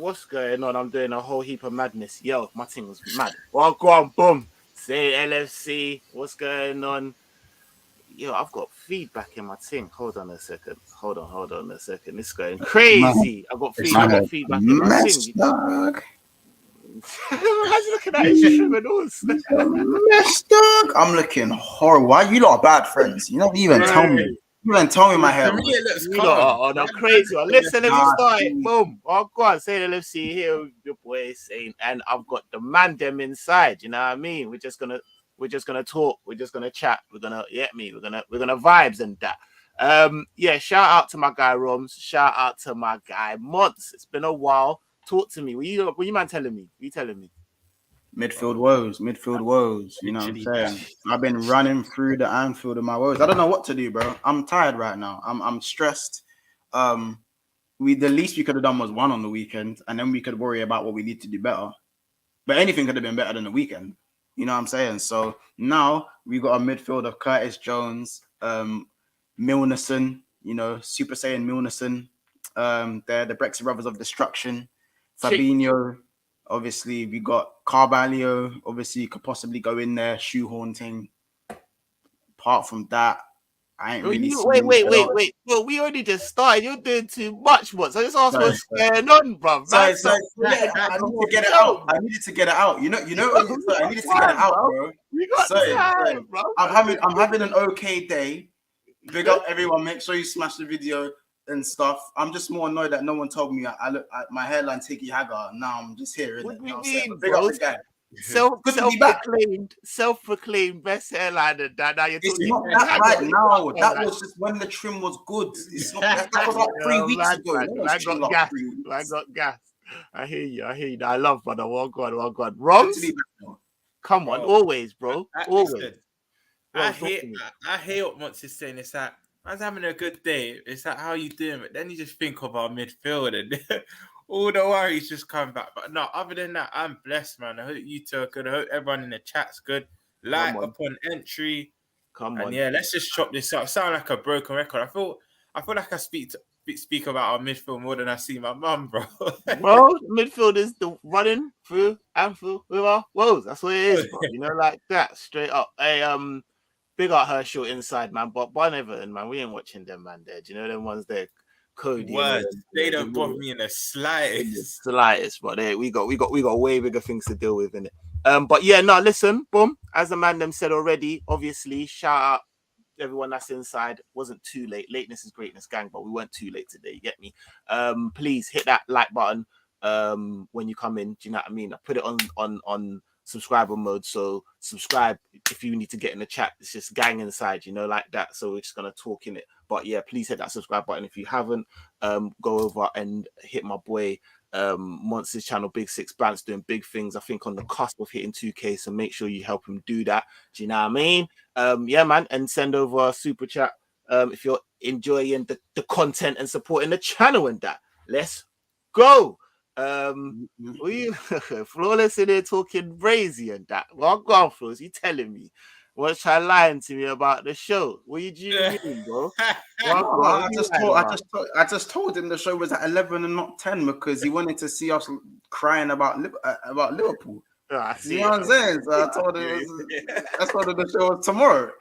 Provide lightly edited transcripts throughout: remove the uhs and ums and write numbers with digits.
what's going on? I'm doing a whole heap of madness. Yo, my thing was mad. Well, go on, boom. Say LFC. What's going on? Yo, I've got feedback in my thing. Hold on a second. Hold on a second. It's going crazy. I got feedback in my thing. How's he looking at his criminals? Mess, dog. I'm looking horrible. Why you lot are bad friends? You never even tell me. You didn't tell me my hair. To me, it looks Oh, no, crazy. Listen, let me start it. Boom. Oh, go on. Say the LFC here with your boy saying, and I've got the man them inside. You know what I mean? We're just gonna talk. We're just gonna chat. We're gonna We're gonna vibes and that. Yeah. Shout out to my guy Romz. Shout out to my guy Mods. It's been a while. Talk to me. What you man telling me? What you telling me? Midfield woes. You know what I'm saying? I've been running through the Anfield of my woes. I don't know what to do, bro. I'm tired right now. I'm stressed. The least we could have done was one on the weekend, and then we could worry about what we need to do better. But anything could have been better than the weekend. You know what I'm saying? So now we got a midfield of Curtis Jones, Milnerson, Super Saiyan Milnerson. They're the Brexit Brothers of Destruction. Fabinho. Obviously, we got Carvalho. Obviously, could possibly go in there, shoehorn thing. Apart from that, I ain't really. Wait. Well, we already just started. You're doing too much, what? So just ask what's going on, bro. I need to get it out. I needed to get it out. I needed to get it out, bro. We got time, bro. I'm having an okay day. Big up everyone. Make sure you smash the video and stuff. I'm just more annoyed that no one told me I look at my hairline Tiki Hagar. Now I'm just here. What do you mean, big up the guy. Self-proclaimed best hairline and that. Now you're it's talking not that right now. That was just when the trim was good. It's not that was like 3 weeks ago. I got gas. I hear you. I love brother. Well God. Romz? Come on, always, bro. Always. I hear what Montz is saying. It's that I was having a good day. It's like, how you doing? But then you just think of our midfield and all the worries just come back. But no, other than that, I'm blessed, man. I hope you two are good. I hope everyone in the chat's good. Like upon entry. Come on. Yeah, let's just chop this up. I sound like a broken record. I feel like I speak about our midfield more than I see my mum, bro. Well, midfield is the running through Anfield with our woes. That's what it is, bro. Like that, straight up. Hey, big up Herschel inside, man. But Everton, man, we ain't watching them, man. There, do you know them ones there? Cody. They don't bother me in the slightest. But we got way bigger things to deal with in it. But yeah, no, listen, boom. As the man them said already, obviously, shout out everyone that's inside. Wasn't too late. Lateness is greatness, gang, but we weren't too late today. You get me? Please hit that like button when you come in. Do you know what I mean? I put it on subscriber mode, so subscribe if you need to get in the chat. It's just gang inside, like that. So we're just gonna talk in it. But yeah, please hit that subscribe button if you haven't. Go over and hit my boy Monster's channel, Big Six Bant's doing big things. I think on the cusp of hitting 2K, so make sure you help him do that. Do you know what I mean? Yeah, man, and send over a super chat if you're enjoying the content and supporting the channel and that. Let's go. We Flawless in there talking crazy and that. Well, go on, Flawless. You telling me? What's trying lying to me about the show? What you mean, bro? I just told him the show was at 11 and not 10 because he wanted to see us crying about Liverpool. You know what I'm saying? So I told him the show was tomorrow.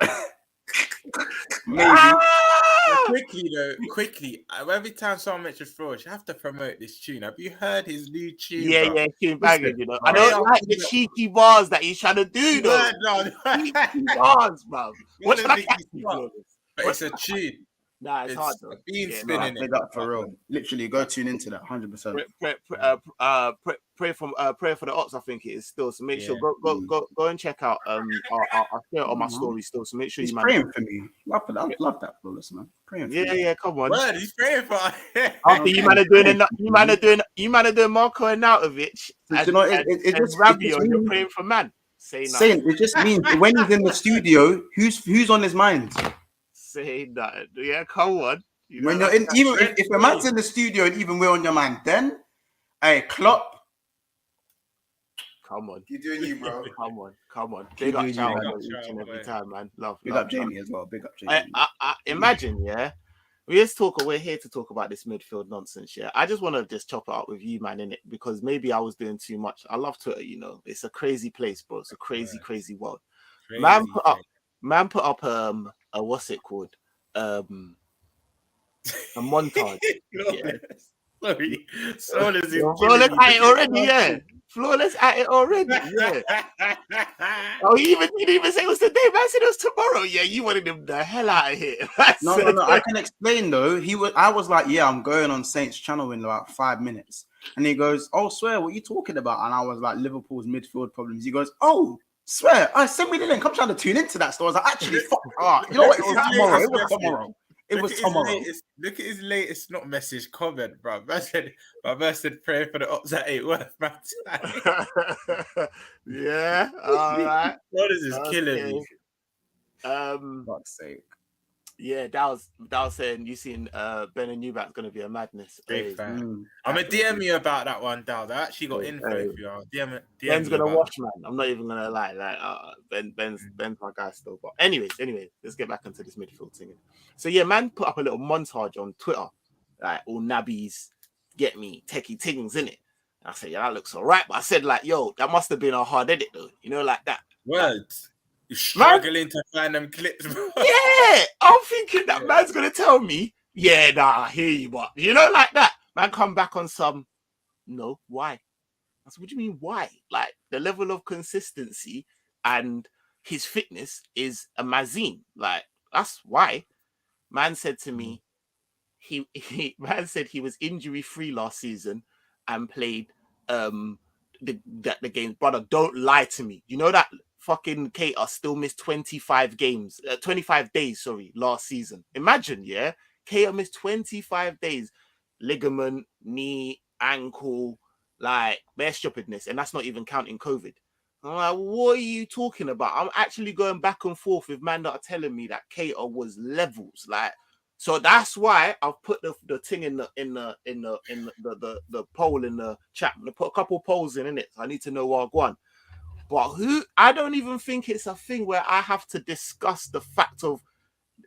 Maybe. Quickly. Every time someone mentions Flores, you have to promote this tune. Have you heard his new tune? Yeah, tune banging. I don't like the cheeky bars that he's trying to do, though. Cheeky bars, bro. What should I catch you, Flores? But it's a tune. Nah, it's hard though. Bean spinning it up for real. Literally, go tune into that 100%. Pray for the ops. I think it is still. So make sure go and check out. I'll share it on my story still. So make sure he's praying for me. Love that, Flawless, man. Praying for me. Yeah. Come on. Word, he's praying for. After you man are doing Marco Arnautovic. You know, it just Rabiot. You're praying for man. Saying it just means when he's in the studio, who's on his mind. Say that. Yeah, come on. When you're in, even if a man's in the studio and even we're on your mind, then hey, Klopp. Come on. You're doing you, bro. Come on. Big up Chow each and every time, man. Big up Jamie as well. Big up Jamie. I imagine, yeah. We're here to talk about this midfield nonsense. Yeah, I just want to just chop it up with you, man, in it, because maybe I was doing too much. I love Twitter, you know. It's a crazy place, bro. It's a crazy, crazy world. Man put up a what's it called? A montage. Yeah. Sorry, flawless at it already, yeah. Flawless at it already, yeah. Oh, he didn't even say it was today, man. I said it was tomorrow. Yeah, you wanted him the hell out of here. No. I can explain though. I was like, yeah, I'm going on Saints channel in about 5 minutes, and he goes, "Oh, swear, what are you talking about?" And I was like, Liverpool's midfield problems. He goes, "Oh, swear, send me the link. I'm trying to tune into that." So I was like, actually, fuck. You know what? It was tomorrow. Look at his latest not message comment, bro. I said, pray for the ops at 8 worth, man. Yeah, all right. What is this killing me? Fuck's sake. Yeah, that was saying you seen Ben and Newback's gonna be a madness. I'm gonna DM you about that one, Dal. I actually got info if you are. DM Ben's gonna watch, man. I'm not even gonna lie. Like Ben's my guy still. But anyways, let's get back into this midfield thing. So yeah, man put up a little montage on Twitter, like all nabbies, get me, techie things in it. I said, yeah, that looks all right. But I said, like, yo, that must have been a hard edit though, you know, like that. Words. You're struggling to find them clips, bro. Yeah, I'm thinking that man's gonna tell me, yeah, nah, I hear you, but you know, like that. Man, come back on some. No, why? I said, what do you mean, why? Like the level of consistency and his fitness is a mazine. Like that's why. Man said to me, man said he was injury free last season and played the games. Brother, don't lie to me. You know that fucking Cater still missed 25 days, last season. Imagine, yeah, Cater missed 25 days, ligament, knee, ankle, like bare stupidness, and that's not even counting COVID. I'm like, what are you talking about? I'm actually going back and forth with man that are telling me that Cater was levels, like. So that's why I've put the thing in the poll in the chat. I'm gonna put a couple polls in it. So I need to know what I want. But I don't even think it's a thing where I have to discuss the fact of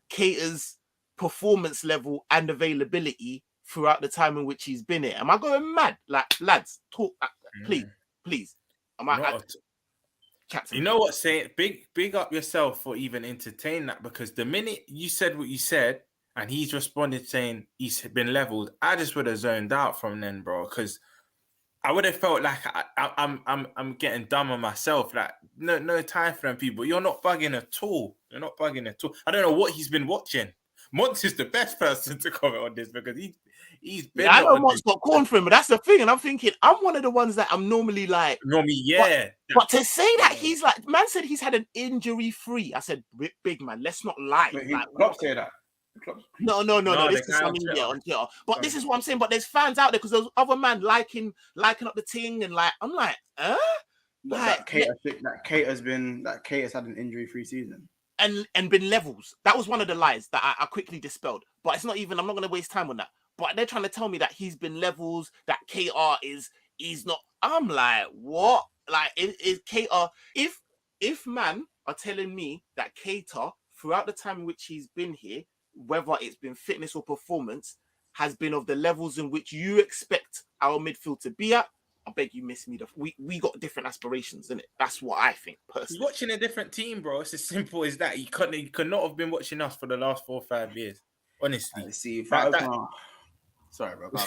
Cater's performance level and availability throughout the time in which he's been here. Am I going mad? Like, lads, talk, please. You know what? Say big up yourself for even entertaining that, because the minute you said what you said and he's responded saying he's been leveled, I just would have zoned out from then, bro, because I would have felt like I'm getting dumb on myself. Like no time for them people. You're not bugging at all. I don't know what he's been watching. Monts is the best person to comment on this because he's been. Yeah, I know Monts got corn for him, but that's the thing. And I'm thinking I'm one of the ones that I'm normally like. Yeah. But to say that he's like, man said he's had an injury free. I said, big man, let's not lie. Wait, like, Klopp say that. No. This is something on Twitter. But this is what I'm saying. But there's fans out there because there's other man liking up the thing, and like I'm like, That Cater's had an injury-free season and been levels. That was one of the lies that I quickly dispelled. But it's not even. I'm not going to waste time on that. But they're trying to tell me that he's been levels. That KR he's not. I'm like, what? Like is KR? If man are telling me that Cater throughout the time in which he's been here, whether it's been fitness or performance, has been of the levels in which you expect our midfield to be at, I beg you miss me. We got different aspirations, innit? That's what I think personally. He's watching a different team, bro. It's as simple as that. He could not have been watching us for the last 4 or 5 years. Honestly. See, sorry, bro. Go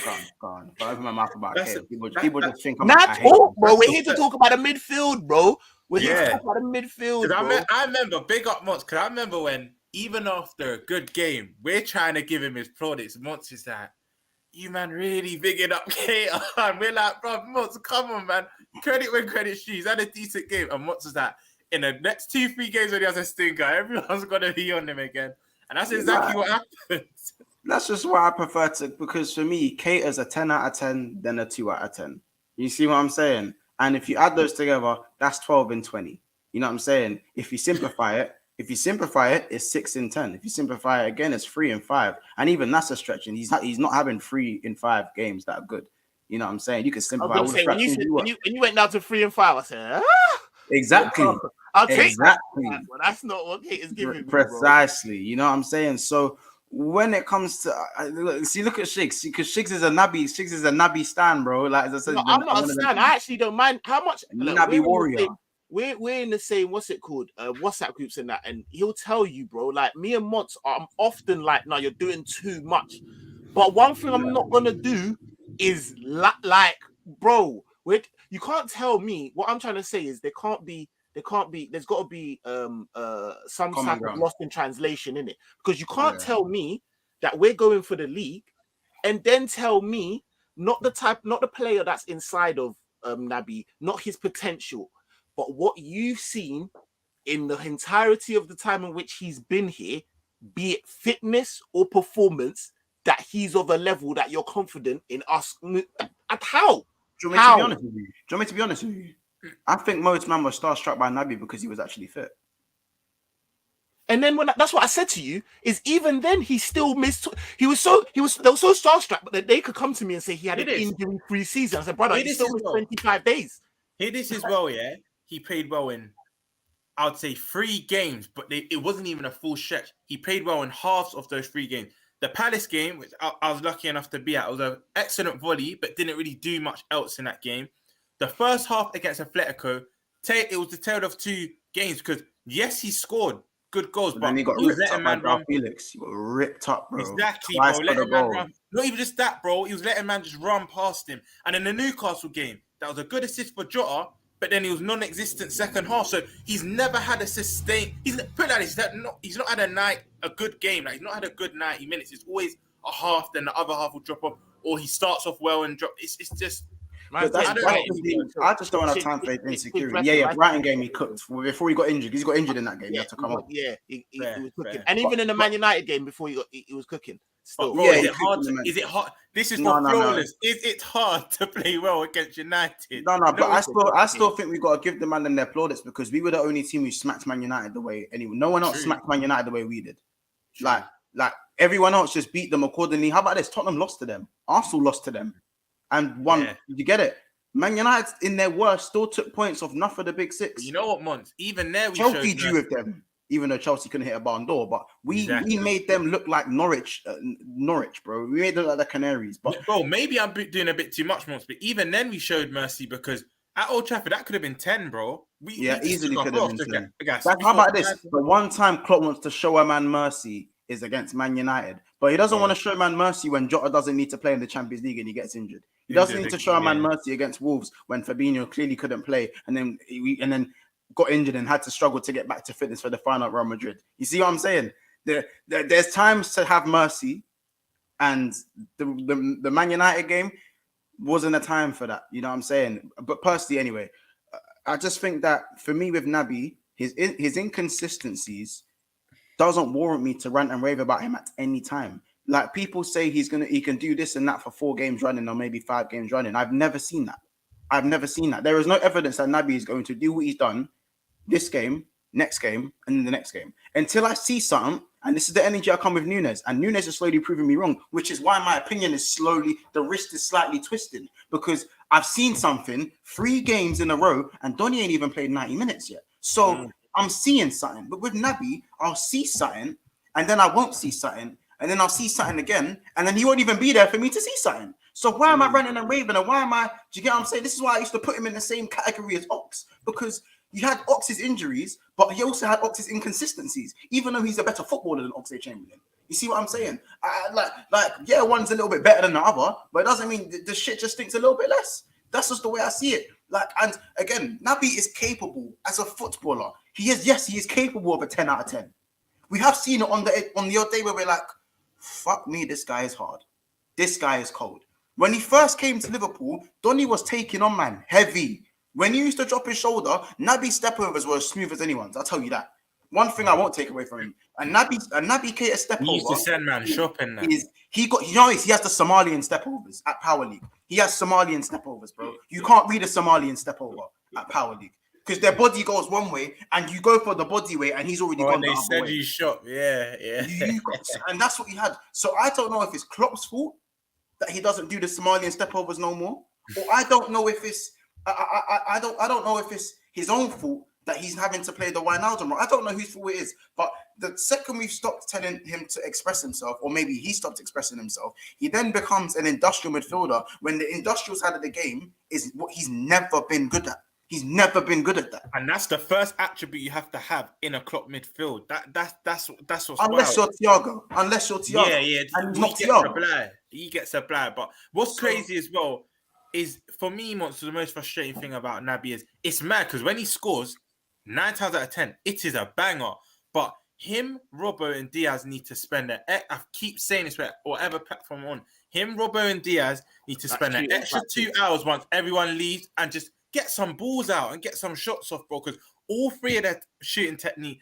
on. If I open my mouth about it, people just think I'm not talk, bro. We're here to talk about the midfield, bro. We're here to talk about the midfield, bro. I remember big up Monts, because I remember when even after a good game, we're trying to give him his plaudits. Monts is like, you man really bigging up Cater. And we're like, bro, Monts, come on, man. Credit when credit's due. He's had a decent game. And Monts is like, in the next 2-3 games when he has a stinker, everyone's going to be on him again. And that's exactly what happens. That's just why I prefer to, because for me, Cater's a 10 out of 10, then a 2 out of 10. You see what I'm saying? And if you add those together, that's 12 and 20. You know what I'm saying? If you simplify it, it's 6 and 10. If you simplify it again, it's 3 and 5. And even that's a stretch. And he's not having 3 in 5 games that are good. You know what I'm saying? You can simplify. When you went down to 3 and 5, I said, exactly. I'll take that. Well, that's not what Kate is giving me, precisely. You know what I'm saying? So when it comes to look at Shigs, because Shigs is a Naby stan, bro. Like as I said, No, I'm not a stan. I actually don't mind how much. Look, Naby warrior. We're in the same what's it called WhatsApp groups and that, and he'll tell you, bro. Like me and Mott's, I'm often like, no, you're doing too much. But one thing I'm not gonna do is like, bro, you can't tell me. What I'm trying to say is there's got to be some Common type ground. of lost in translation in it, because you can't tell me that we're going for the league and then tell me not the player that's inside of Naby, not his potential, but what you've seen in the entirety of the time in which he's been here, be it fitness or performance, that he's of a level that you're confident in us. How? Do you want me to be honest with you? I think most man was starstruck by Naby because he was actually fit. And then that's what I said to you, is even then he still missed. They were so starstruck, but that they could come to me and say he had an injury-free season. I said, brother, he still missed 25 days. Here this as well, yeah. He played well in, I would say, 3 games, but it wasn't even a full stretch. He played well in halves of those 3 games. The Palace game, which I was lucky enough to be at, it was an excellent volley, but didn't really do much else in that game. The first half against Atletico, it was the tale of 2 games, because yes, he scored good goals, but he got ripped up by João Felix. He got ripped up, bro. Exactly, bro. Letting man run. Not even just that, bro. He was letting man just run past him. And in the Newcastle game, that was a good assist for Jota, but then he was non-existent second half. So he's never had a sustained. He's not had a good game. Like, he's not had a good 90 minutes. It's always a half, then the other half will drop off, or he starts off well and drop. It's just. I just don't have time for insecurity. Yeah, Brighton game he cooked before he got injured. He got injured in that game. He had to come up. Yeah, he was cooking. And even in the Man United game before he was cooking. Still. Bro, is it hard? This is for flawless. No. Is it hard to play well against United? No, but I still think we got to give the man them their plaudits, because we were the only team who smacked Man United the way anyone. No one else smacked Man United the way we did. True. Like everyone else just beat them accordingly. How about this? Tottenham lost to them. Arsenal lost to them. And won. Yeah. You get it? Man United in their worst still took points off enough of the big 6. But you know what, Mons? Even there, Chelsea drew with them, even though Chelsea couldn't hit a barn door. But we made them look like Norwich, bro. We made them like the Canaries. But bro, maybe I'm doing a bit too much, Mons. But even then, we showed mercy, because at Old Trafford, that could have been 10, bro. We easily could have been 10. How about this? The one time Klopp wants to show a man mercy is against Man United, but he doesn't want to show man mercy when Jota doesn't need to play in the Champions League and he gets injured. He doesn't need to show a man mercy against Wolves when Fabinho clearly couldn't play and then got injured and had to struggle to get back to fitness for the final at Real Madrid. You see what I'm saying? There's times to have mercy, and the Man United game wasn't a time for that. You know what I'm saying? But personally, anyway, I just think that for me with Naby, his inconsistencies doesn't warrant me to rant and rave about him at any time. Like, people say he can do this and that for 4 games running or maybe 5 games running. I've never seen that. There is no evidence that Naby is going to do what he's done this game, next game, and then the next game. Until I see something, and this is the energy I come with Nunes, and Nunes is slowly proving me wrong, which is why my opinion is the wrist is slightly twisting, because I've seen something 3 games in a row, and Donny ain't even played 90 minutes yet. So I'm seeing something. But with Naby, I'll see something, and then I won't see something, and then I'll see something again, and then he won't even be there for me to see something. So why am I running and raving? And why am I? Do you get what I'm saying? This is why I used to put him in the same category as Ox, because you had Ox's injuries, but he also had Ox's inconsistencies, even though he's a better footballer than Oxlade-Chamberlain. You see what I'm saying? One's a little bit better than the other, but it doesn't mean the shit just stinks a little bit less. That's just the way I see it. And again, Naby is capable as a footballer. He is capable of a 10 out of 10. We have seen it on the odd day where we're like, fuck me, this guy is hard. This guy is cold. When he first came to Liverpool, Donny was taking on, man, heavy. When he used to drop his shoulder, Naby's stepovers were as smooth as anyone's. I'll tell you that. One thing I won't take away from him. And Naby Keita stepover. He used to send man shopping. He has the Somalian stepovers at Power League. He has Somalian stepovers, bro. You can't read a Somalian stepover at Power League, because their body goes one way and you go for the body way and he's already gone the other way. They said you shot. Yeah. And that's what he had. So I don't know if it's Klopp's fault that he doesn't do the Somalian stepovers no more, or I don't know if it's I don't know if it's his own fault that he's having to play the Wijnaldum role. I don't know whose fault it is, but the second we've stopped telling him to express himself, or maybe he stopped expressing himself, he then becomes an industrial midfielder when the industrial side of the game is what he's never been good at. He's never been good at that. And that's the first attribute you have to have in a Klopp midfield. That's what's unless wild. you're Thiago. Yeah. And not Thiago. He gets a blind. But what's crazy as well is, for me, Monster, the most frustrating thing about Naby is it's mad because when he scores, 9 times out of 10, it is a banger. But him, Robbo, and Diaz need to spend I keep saying this, whatever platform on. Him, Robbo, and Diaz need to spend an extra 2 hours once everyone leaves and just get some balls out and get some shots off, bro. Because all three of their shooting technique,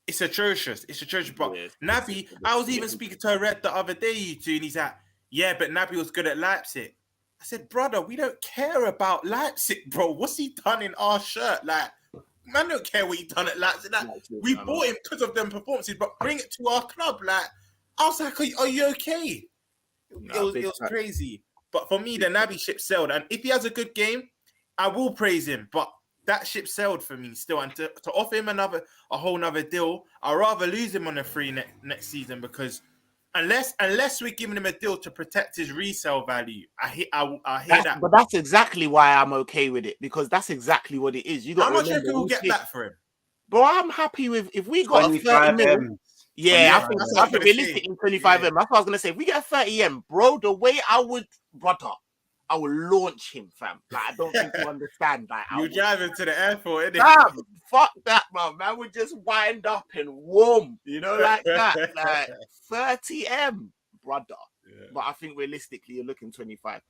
it's atrocious. It's atrocious. But Naby, I was even speaking to Red the other day, you two, and he's like, yeah, but Naby was good at Leipzig. I said, brother, we don't care about Leipzig, bro. What's he done in our shirt? Like, man, don't care what he done at Leipzig. Like, we bought him because of them performances, but bring it to our club. Like, I was like, are you okay? It was crazy. But for me, the Naby ship sailed. And if he has a good game, I will praise him. But that ship sailed for me still. And to offer him a whole nother deal, I'd rather lose him on a free next season, because unless we're giving him a deal to protect his resale value, I hear that. But that's exactly why I'm okay with it, because that's exactly what it is. You got how much reckon we'll get back for him? Bro, I'm happy with if we got a 30 million. Yeah, I think realistic in 25 M. That's what I was gonna say. If we get a 30 M, bro, the way I would launch him, fam. Like, I don't think you understand. Like, you drive him to the airport, innit? Fam, fuck that, man. Man would just wind up and warm, you know, like that. Like 30 M, brother. Yeah. But I think realistically, you're looking 25.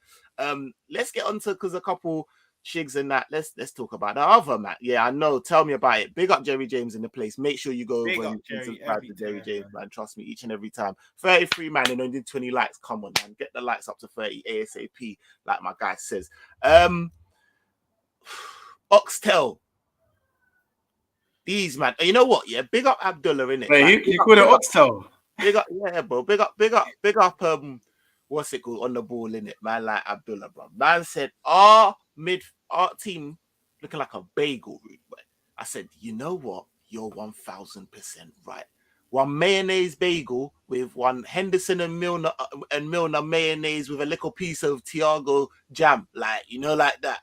Let's get on to, because a couple shigs and that. Let's talk about the other, man. Yeah, I know. Tell me about it. Big up Jerry James in the place. Make sure you go over and subscribe to Jerry James, man. Trust me, each and every time. 33, man, and only 20 likes. Come on, man. Get the likes up to 30 ASAP, like my guy says. Oxtel. These, man. You know what? Yeah, big up Abdullah, innit? Wait, you call it Oxtel? Big up, yeah, bro. Big up. What's it called on the ball, innit, man? Like Abdullah, bro. Man said, our team looking like a bagel, rude boy. I said, you know what? You're 1000% right. One mayonnaise bagel with one Henderson and Milner mayonnaise with a little piece of Thiago jam, like, you know, like that.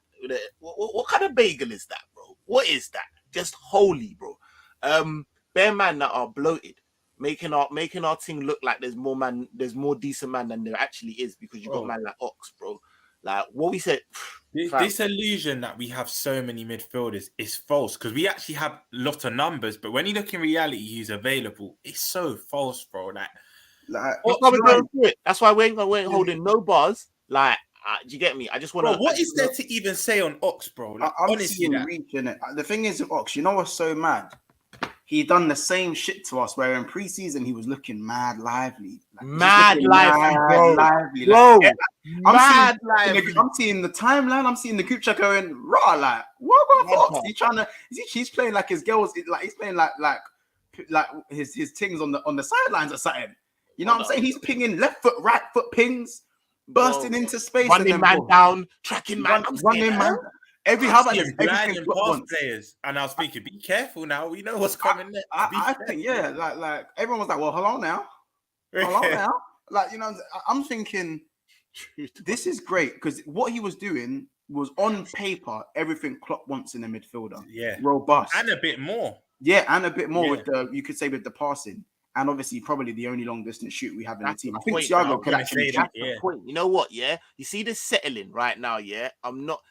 What kind of bagel is that, bro? What is that? Just holy, bro. Bare man that are bloated, making our thing look like there's more decent man than there actually is, because you got man like Ox, bro. Like what we said. This illusion that we have so many midfielders is false, because we actually have a lot of numbers, but when you look in reality who's available, it's so false, bro. Like that's why we're going through it. That's why we ain't holding no bars. Like, do you get me? I just want to. What is there to even say on Ox, bro? Like, I'm seeing reach in it. The thing is with Ox, you know what's so mad? He done the same shit to us, where in preseason he was looking mad lively. Like, mad lively, bro. Like, I'm seeing the timeline. I'm seeing the group chat going raw. Like, what about Ox? He's playing like his girls. Like he's playing like his things on the sidelines or something. You know what I'm saying? He's pinging left foot, right foot pings, bursting into space, running man down, tracking man, running man. Everything players, and I was thinking, be careful now. We know what's coming next. I think, yeah, like everyone was like, well, hold on now. Like, you know, I'm thinking this is great, because what he was doing was on paper everything Klopp wants in a midfielder. Yeah, robust and a bit more. Yeah, and a bit more with the passing. And obviously, probably the only long distance shoot we have in the team. I think Thiago could actually. That's the point. You know what? Yeah, you see this settling right now. Yeah, I'm not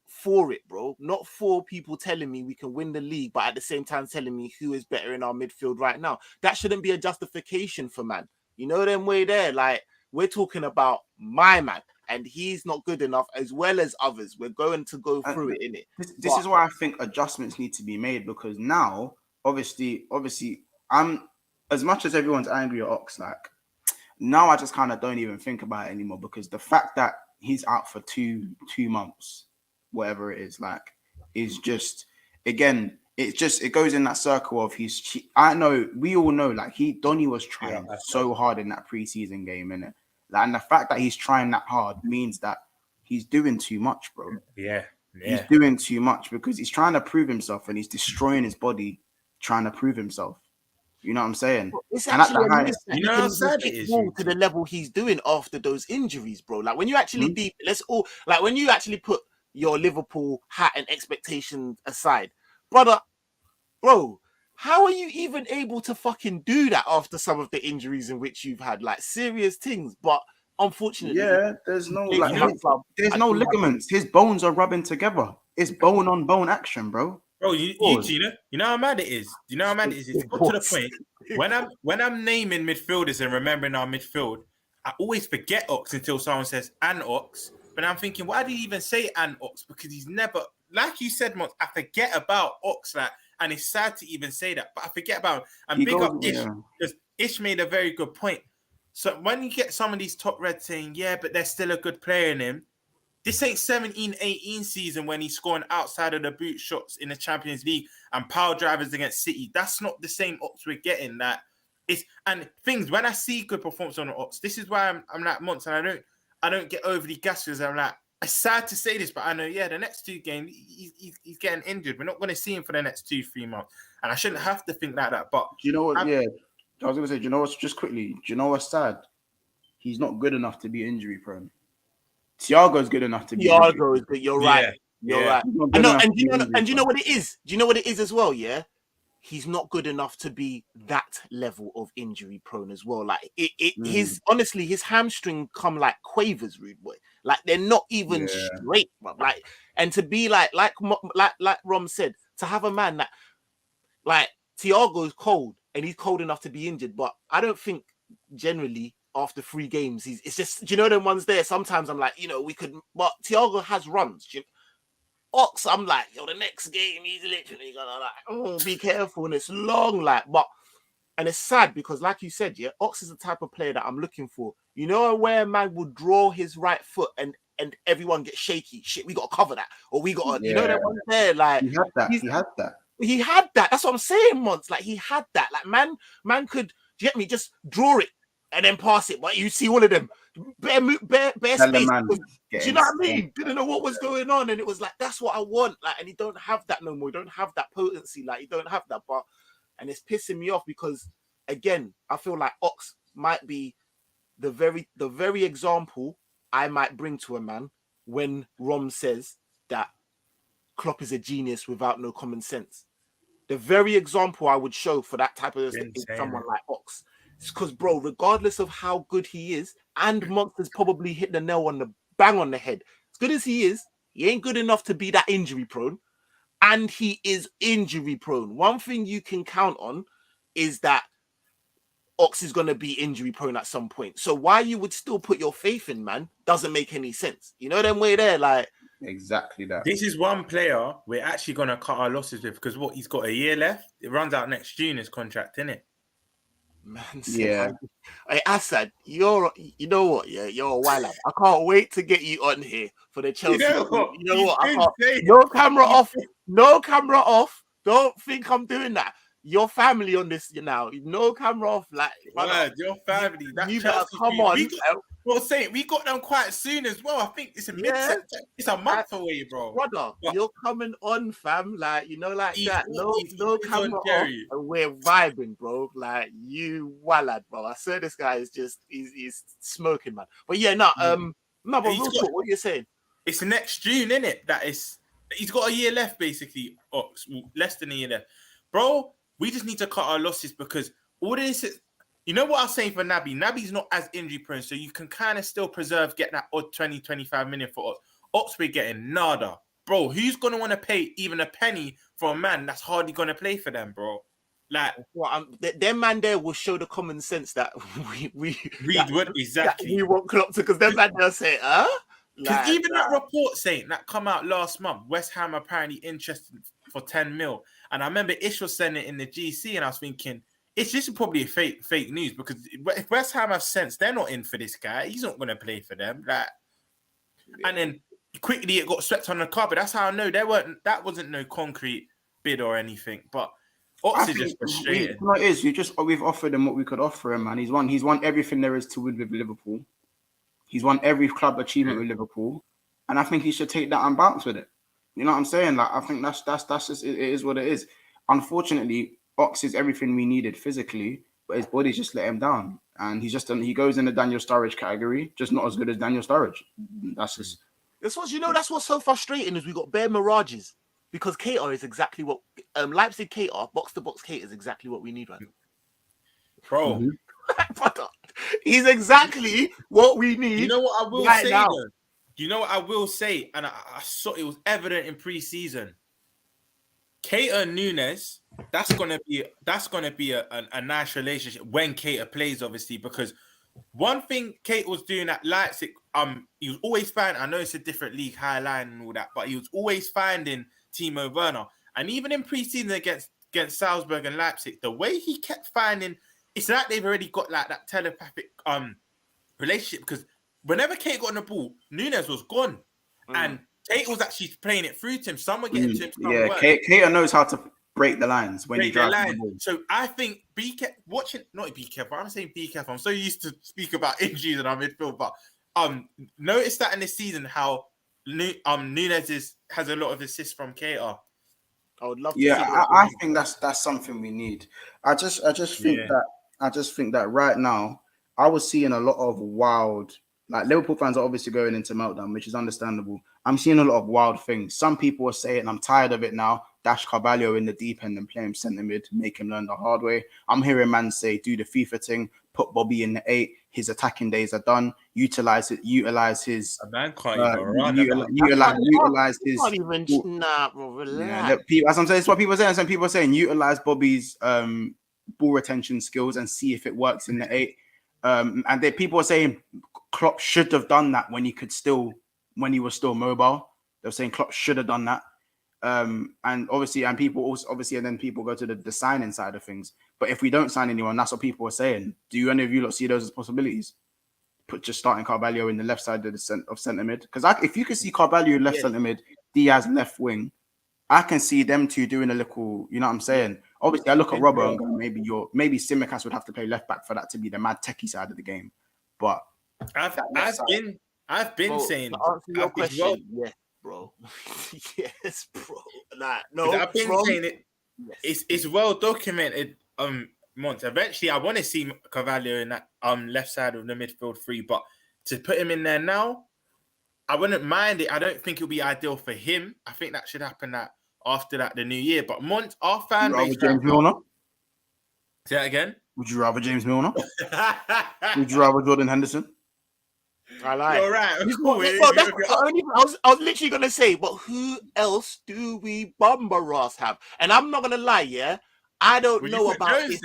for it, bro. Not for people telling me we can win the league, but at the same time telling me who is better in our midfield right now. That shouldn't be a justification for man. You know them way there. Like, we're talking about my man, and he's not good enough, as well as others. We're going to go through it, innit? This is why I think adjustments need to be made, because now, obviously, I'm, as much as everyone's angry at Ox, like, now I just kind of don't even think about it anymore, because the fact that he's out for two months, whatever it is, like, is just, again, it goes in that circle of I know, we all know, like, Donny was trying so hard in that preseason game, innit? Like, and the fact that he's trying that hard means that he's doing too much, bro. Yeah. He's doing too much because he's trying to prove himself and he's destroying his body trying to prove himself. You know what I'm saying? It's and actually at the highest, you know how sad it is to the level he's doing after those injuries, bro. Like when you actually when you actually put your Liverpool hat and expectations aside, brother, bro, how are you even able to fucking do that after some of the injuries in which you've had, like serious things? But unfortunately, there's no ligaments. His bones are rubbing together. It's bone on bone action, bro. Bro, you know how mad it is. You know how mad it is. It's got to the point when I'm naming midfielders and remembering our midfield, I always forget Ox until someone says an Ox. But I'm thinking, why do you even say an Ox? Because he's never, like you said, Mons, I forget about Ox, and it's sad to even say that, but I forget about him. And big up Ish, because Ish made a very good point. So when you get some of these top reds saying, yeah, but there's still a good player in him, this ain't 17-18 season when he's scoring outside of the boot shots in the Champions League and power drivers against City. That's not the same Ox we're getting. When I see good performance on the Ox, this is why I'm like Mons, and I don't get overly gassed because I'm like, it's sad to say this, but I know, the next 2 games he's getting injured. We're not going to see him for the next 2-3 months, and I shouldn't have to think like that. But do you know what? I was going to say, do you know what's just quickly? Do you know what's sad? He's not good enough to be injury prone. Thiago's good enough to be. Thiago is good. You're right. You're right. And you know what it is? Do you know what it is as well? Yeah, he's not good enough to be that level of injury prone as well. Like his hamstring come like quavers, rude boy. Like they're not even straight, bro. Like, and to be like Romz said, to have a man that like Thiago's cold and he's cold enough to be injured, but I don't think generally after 3 games it's just, do you know them ones there? Sometimes I'm like, we could, but Thiago has runs. Ox, I'm like, the next game he's literally gonna be careful, and it's long, and it's sad because, like you said, Ox is the type of player that I'm looking for. You know, where a man will draw his right foot and everyone gets shaky. Shit, we got to cover that, or we got to, you know, that one there. Like he had that. He had that. That's what I'm saying, Mons. Like he had that. Like man could, do you get me? Just draw it and then pass it. But you see all of them bare space. Do you know what I mean? Didn't know what was going on, and it was like, that's what I want. Like, and he don't have that no more. He don't have that potency. Like, he don't have that. And it's pissing me off because, again, I feel like Ox might be the very example I might bring to a man when Romz says that Klopp is a genius without no common sense. The very example I would show for that type of thing is someone like Ox. It's because, bro, regardless of how good he is, and Monster's probably hit the nail on the bang on the head. As good as he is, he ain't good enough to be that injury prone. And he is injury prone. One thing you can count on is that Ox is going to be injury prone at some point. So why you would still put your faith in, man, doesn't make any sense. You know them way there, like. Exactly that. This is one player we're actually going to cut our losses with because he's got a year left. It runs out next June, his contract, innit? Man, hey, Assad, you know what? Yeah, you're a wild. I can't wait to get you on here for the Chelsea. You know what? I can't. No camera off. No camera off. Don't think I'm doing that. Your family on this now. No camera off. Like, word, your family. You better come on. We got them quite soon as well. I think it's it's a month away, bro. Brother, you're coming on, fam. Like, you know, like that. No camera off, and we're vibing, bro. Like, you wallad, bro. I swear this guy is just he's smoking, man. But yeah, but real talk, what are you saying? It's next June, innit? He's got a year left, basically. Less than a year left, bro. We just need to cut our losses because all this is. You know what I was saying for Naby? Naby's not as injury prone, so you can kind of still get that odd 20, 25 million for Ox. Ox, we're getting nada. Bro, who's going to want to pay even a penny for a man that's hardly going to play for them, bro? Like, their man there will show the common sense that we want Klopp to, because their man there say, Because even that report saying that come out last month, West Ham apparently interested for 10 mil. And I remember Ish was sending it in the GC, and I was thinking, it's just probably fake news because if West Ham have sense, they're not in for this guy. He's not going to play for them. And then quickly it got swept on the carpet. That's how I know that wasn't no concrete bid or anything. But Ox is just frustrated. It is. We've offered him what we could offer him, man. He's won everything there is to win with Liverpool. He's won every club achievement with Liverpool, and I think he should take that and bounce with it. You know what I'm saying? Like, I think that's just it is what it is. Unfortunately, Ox is everything we needed physically, but his body's just let him down, and he goes in the Daniel Sturridge category, just not as good as Daniel Sturridge. That's just. That's what's so frustrating is we got bare mirages because Cater is exactly what Leipzig Cater, box to box Cater is exactly what we need right now. Bro. He's exactly what we need. You know what I will right say now. though? You know what I will say, and I saw it was evident in pre-season. Cater and Nunes, that's gonna be a nice relationship when Cater plays, obviously, because one thing Cater was doing at Leipzig, he was always finding. I know it's a different league, high line and all that, but he was always finding Timo Werner, and even in pre-season against Salzburg and Leipzig, the way he kept finding, it's like they've already got like that telepathic relationship because. Whenever Kate got on the ball, Nunes was gone. And Kate was actually playing it through to him. Some were getting to him. Yeah, Kate knows how to break the lines when he drives the ball. So I think be careful. I'm saying be careful. I'm so used to speak about injuries in our midfield, but notice that in this season how Nunes has a lot of assists from Cater. I would love to. Yeah, I think that's something we need. I just think that right now I was seeing a lot of wild. Like Liverpool fans are obviously going into meltdown, which is understandable. I'm seeing a lot of wild things. Some people are saying, I'm tired of it now. Dash Carvalho in the deep end and play him centre mid, make him learn the hard way. I'm hearing man say, do the FIFA thing, put Bobby in the 8. His attacking days are done. Utilize his. Utilize his. Nah, bro, relax. As I'm saying, it's what people are saying. Some people are saying, utilize Bobby's ball retention skills and see if it works in the 8. And people are saying Klopp should have done that when he was still mobile. They're saying Klopp should have done that. And then people go to the signing side of things. But if we don't sign anyone, that's what people are saying. Do any of you lot see those as possibilities? Just starting Carvalho in the left side of centre mid. Because if you can see Carvalho left centre mid, Diaz left wing, I can see them two doing a little, you know what I'm saying? Obviously, I look at Robbo and go, maybe Tsimikas would have to play left back for that to be the mad techie side of the game. But I've been saying to answer your question, yes, bro. Yes, bro. Like, no, I've been saying it. Yes. It's well documented. Months. Eventually, I want to see Carvalho in that left side of the midfield 3, but to put him in there now, I wouldn't mind it. I don't think it'll be ideal for him. I think that should happen after the new year. But Mont, our fan base. James Milner? Say that again. Would you rather James Milner? Would you rather Jordan Henderson? I like. You're right. I was literally gonna say, but who else do we Bumbaras have? And I'm not gonna lie, yeah. I don't know about this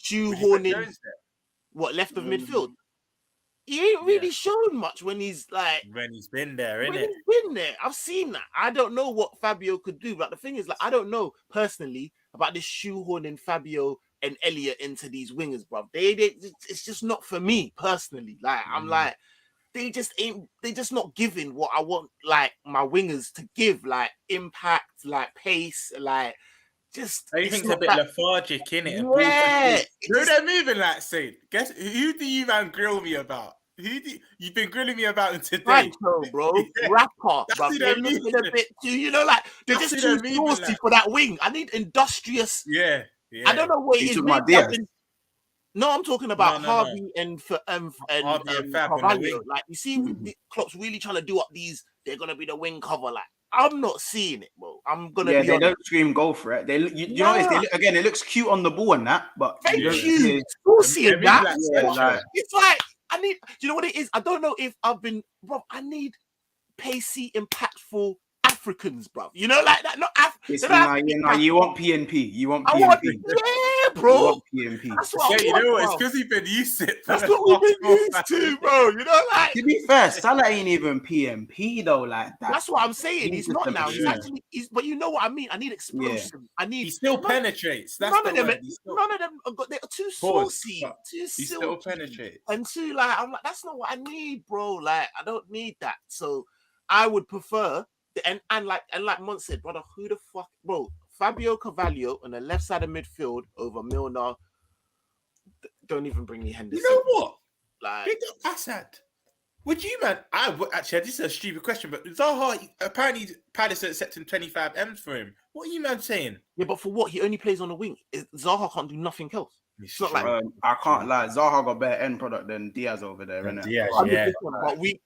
shoehorning. What left of midfield? He ain't really shown much when he's been there, innit? He's been there. I've seen that. I don't know what Fabio could do, but the thing is, I don't know personally about this shoehorning Fabio and Elliot into these wingers, bro. It's just not for me personally. I'm like, they just not giving what I want, like my wingers to give, like impact, like pace, like. Just everything's a bit lethargic, innit? Yeah. Who they're moving like, Saint? Guess who do you man grill me about? You've been grilling me about him today? Rancho, bro. Rapper, bro. They're looking a bit too, they're just too saucy for that wing. I need industrious. Yeah. I don't know what it is. No, I'm talking about Harvey and Carvalho. Like, you see, Klopp's really trying to do up these. They're gonna be the wing cover, like. I'm not seeing it, bro. I'm gonna. Yeah, they don't scream go for it. They it looks cute on the ball and that, but thank you. Still seeing that. It's like I need. Do you know what it is? I don't know if I've been, bro. I need pacey, impactful Africans, bro. You know, like that. Not you want PNP. You want PNP. Yeah, bro. You want PNP. That's what you know what? It's because we've been used to it. That's what we've been used to, bro. You know, like. To be fair, Salah ain't even PNP though, like that. That's what I'm saying. He's not now. He's actually. But you know what I mean. I need explosion. I need. He still penetrates. That's none of them they're too saucy. He still penetrates. And too I'm like, that's not what I need, bro. Like, I don't need that. So I would prefer. And like Mont said, brother, who the fuck, bro? Fabio Carvalho on the left side of midfield over Milner. Don't even bring me Henderson. You know what? Like, big up Assad. Would you, man? Actually, this is a stupid question, but Zaha apparently Palace are accepting 25 M's for him. What are you, man, saying? Yeah, but for what? He only plays on the wing. Zaha can't do nothing else. It's not like I can't lie. Zaha got better end product than Diaz over there, innit? Diaz, 100%, yeah.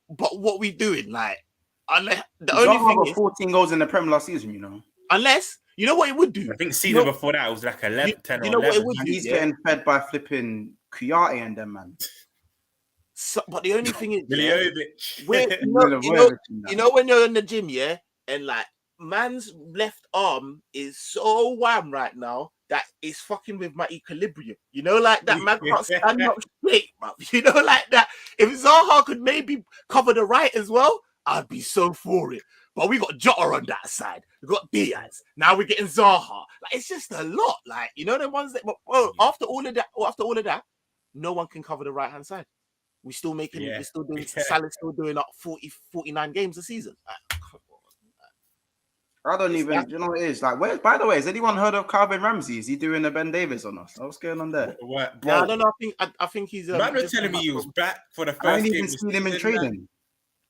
But what we doing, like, unless the Zaha only thing got is 14 goals in the Prem last season, you know. unless you know what it would do. I think season before that it was like 11, 10 or 11. What it would And do, he's getting fed by flipping Kuyate and them, man. So, but the only thing is, Miljovic. you know when you're in the gym, yeah, and like man's left arm is so wham right now that it's fucking with my equilibrium. You know, like that man can't stand up straight, bro. You know, like that. If Zaha could maybe cover the right as well, I'd be so for it. But we got Jota on that side. We got Diaz. Now we're getting Zaha. Like it's just a lot. Like you know the ones that. But after all of that, no one can cover the right hand side. We're still making. We're still doing. Salah's still doing up 49 games a season. I don't even. You know what it is like. Where? By the way, has anyone heard of Calvin Ramsey? Is he doing a Ben Davis on us? What's going on there? What? Yeah, I don't know. I think he's. Man was telling me he was back for the first. I ain't even seen him in training.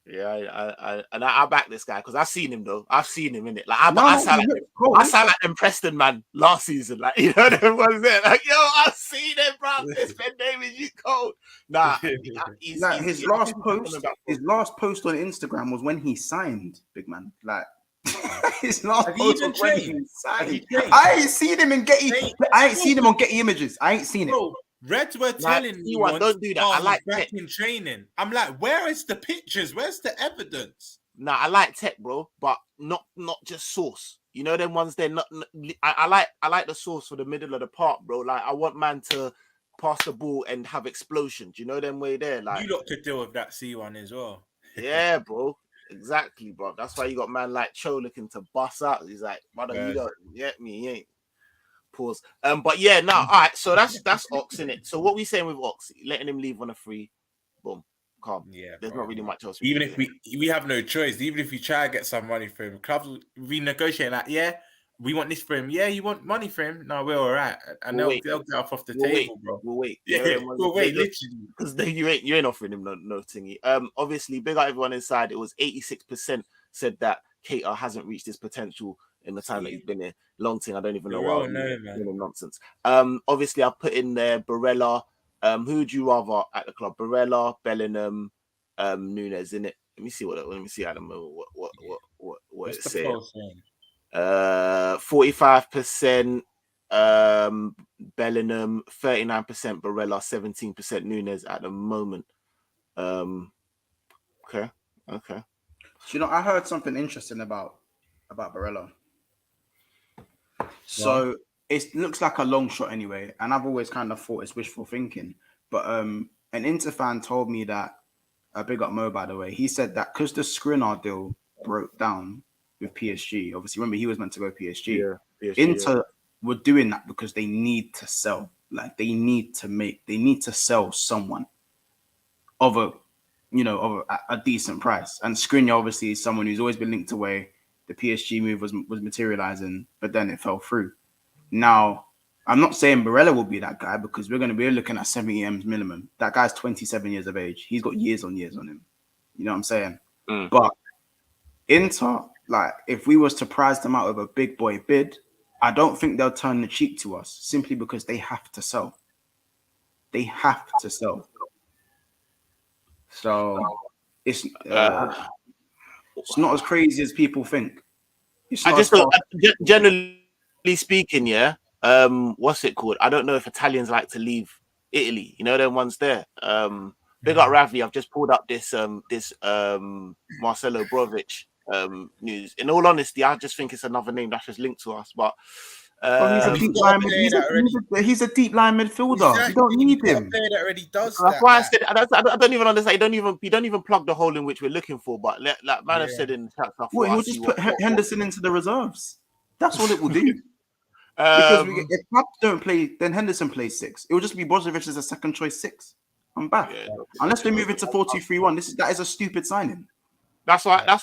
Yeah, I back this guy because I've seen him though. I've seen him in it. Like I sound like them Preston man last season. Like you know them ones there. Like yo, I've seen him, bro. This Ben Davis, you cold. Nah, his last post on Instagram was when he signed, big man. Like his last post was when he signed. I ain't seen him in Getty. I ain't seen him on Getty Images. I ain't seen it. Reds were telling me don't do that. I like back in training. I'm like, where is the pictures? Where's the evidence? Nah, I like tech, bro, but not just source. You know them ones. They're not. I like the source for the middle of the park, bro. Like I want man to pass the ball and have explosions. You know them way there. Like you lot could deal with that C1 as well. Yeah, bro. Exactly, bro. That's why you got man like Cho looking to bust out. He's like, brother, you don't get me, he ain't. Pause. But yeah, all right. So that's Ox, innit? So what we saying with Ox? Letting him leave on a free, boom, calm. Yeah, there's not really much else. Even if we have no choice, even if we try to get some money for him, clubs will renegotiate like, yeah, we want this for him. Yeah, you want money for him? No, we're all right, and they'll get off the table, bro. We'll wait. Yeah, we'll wait, literally, because you ain't offering him no thingy. Obviously, big up everyone inside. It was 86% said that Keita hasn't reached his potential in the time that he's been here. Long thing, I don't even know what nonsense. Obviously, I put in there Barella. Who would you rather at the club? Barella, Bellingham, Nunes, in it. Let me see Adam what it's saying. 45% Bellingham, 39% Barella, 17% Nunes at the moment. Okay. You know, I heard something interesting about Barella. So it looks like a long shot anyway, and I've always kind of thought it's wishful thinking. But an Inter fan told me that, big up Mo, by the way, he said that because the Skriniar deal broke down with PSG, obviously, remember he was meant to go PSG. Inter were doing that because they need to sell. Like they need to sell someone of a decent price. And Skriniar obviously is someone who's always been linked away. The PSG move was materializing, but then it fell through. Now, I'm not saying Barella will be that guy because we're going to be looking at 70 M's minimum. That guy's 27 years of age. He's got years on him. You know what I'm saying? But Inter, like, if we was to prize them out with a big boy bid, I don't think they'll turn the cheek to us simply because they have to sell. They have to sell. So it's not as crazy as people think. I just thought, generally speaking, yeah. What's it called? I don't know if Italians like to leave Italy. You know, them ones there. Big up Ravi. I've just pulled up this Marcelo Brozovic news. In all honesty, I just think it's another name that's just linked to us. But he's a deep line midfielder. Exactly. You don't need him. That already does. That's why I said I don't even understand. You don't even plug the hole in which we're looking for. But like man have said in chat stuff. Well, he'll just put Henderson into the reserves. That's all it will do. Because if Pap don't play, then Henderson plays 6. It will just be Brozovic as a second choice 6. I'm back. Unless they move it to 4-2-3-1. That is a stupid signing. That's why. I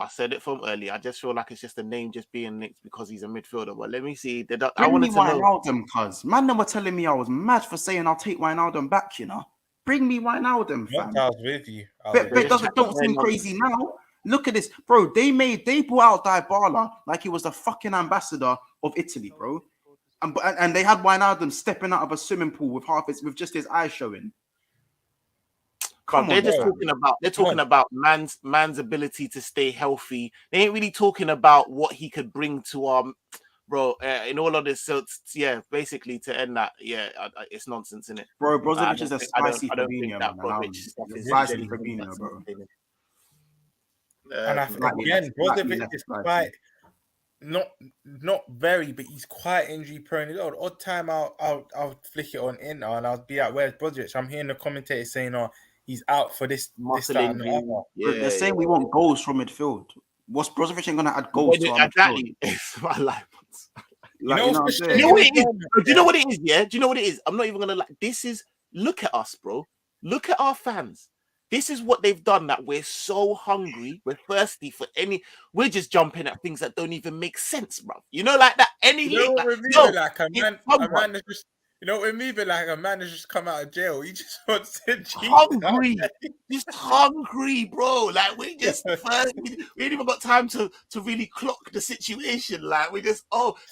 said it from earlier. I just feel like it's just a name just being linked because he's a midfielder. But let me see. I wanted to know. Cuz man, they were telling me I was mad for saying I'll take Wijnaldum back. You know, Bring me Wijnaldum, fam. I was with you. But don't seem crazy now. Look at this, bro. They brought out Dybala like he was the fucking ambassador of Italy, bro. And they had Wijnaldum stepping out of a swimming pool with just his eyes showing. They're talking about man's ability to stay healthy. They ain't really talking about what he could bring to bro. In all of this, so basically to end that, it's nonsense, isn't it? Bro, Brozovic is a spicy Fabinho, man. Spicy Fabinho, bro. And again, Brozovic is quite not very, but he's quite injury prone. The odd time I'll flick it on Inter and I'll be like, "Where's Brozovic?" I'm hearing the commentators saying, "Oh, he's out for this, that, and the other." They're saying we want goals from midfield. What's Brozovic ain't gonna add goals to our exactly? It's my life. Do you know what it is? Do you know what it is? Yeah. Do you know what it is? I'm not even gonna this is. Look at us, bro. Look at our fans. This is what they've done. That we're so hungry. We're thirsty for we're just jumping at things that don't even make sense, bro. You know, like that. A man has just come out of jail. He just wants to hungry, just hungry, bro. Like we just we ain't even got time to really clock the situation. Like we just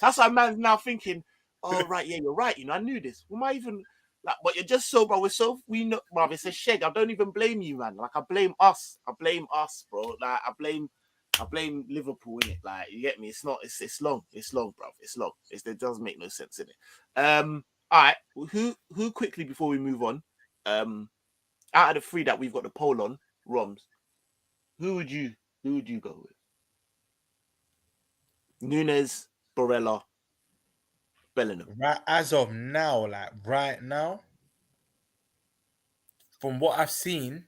that's why man's now thinking, oh right, yeah, you're right. You know, I knew this. Who am I even? Like, but you're just so, bro. We know, bro. It's a shag. I don't even blame you, man. Like, I blame us, bro. Like, I blame Liverpool in it. Like, you get me? It's long, bro. It's long. It doesn't make no sense in it. All right. Who quickly before we move on? Out of the three that we've got the poll on, Romz, who would you go with? Nunes, Barella, Bellingham. Right, as of now, right now, from what I've seen,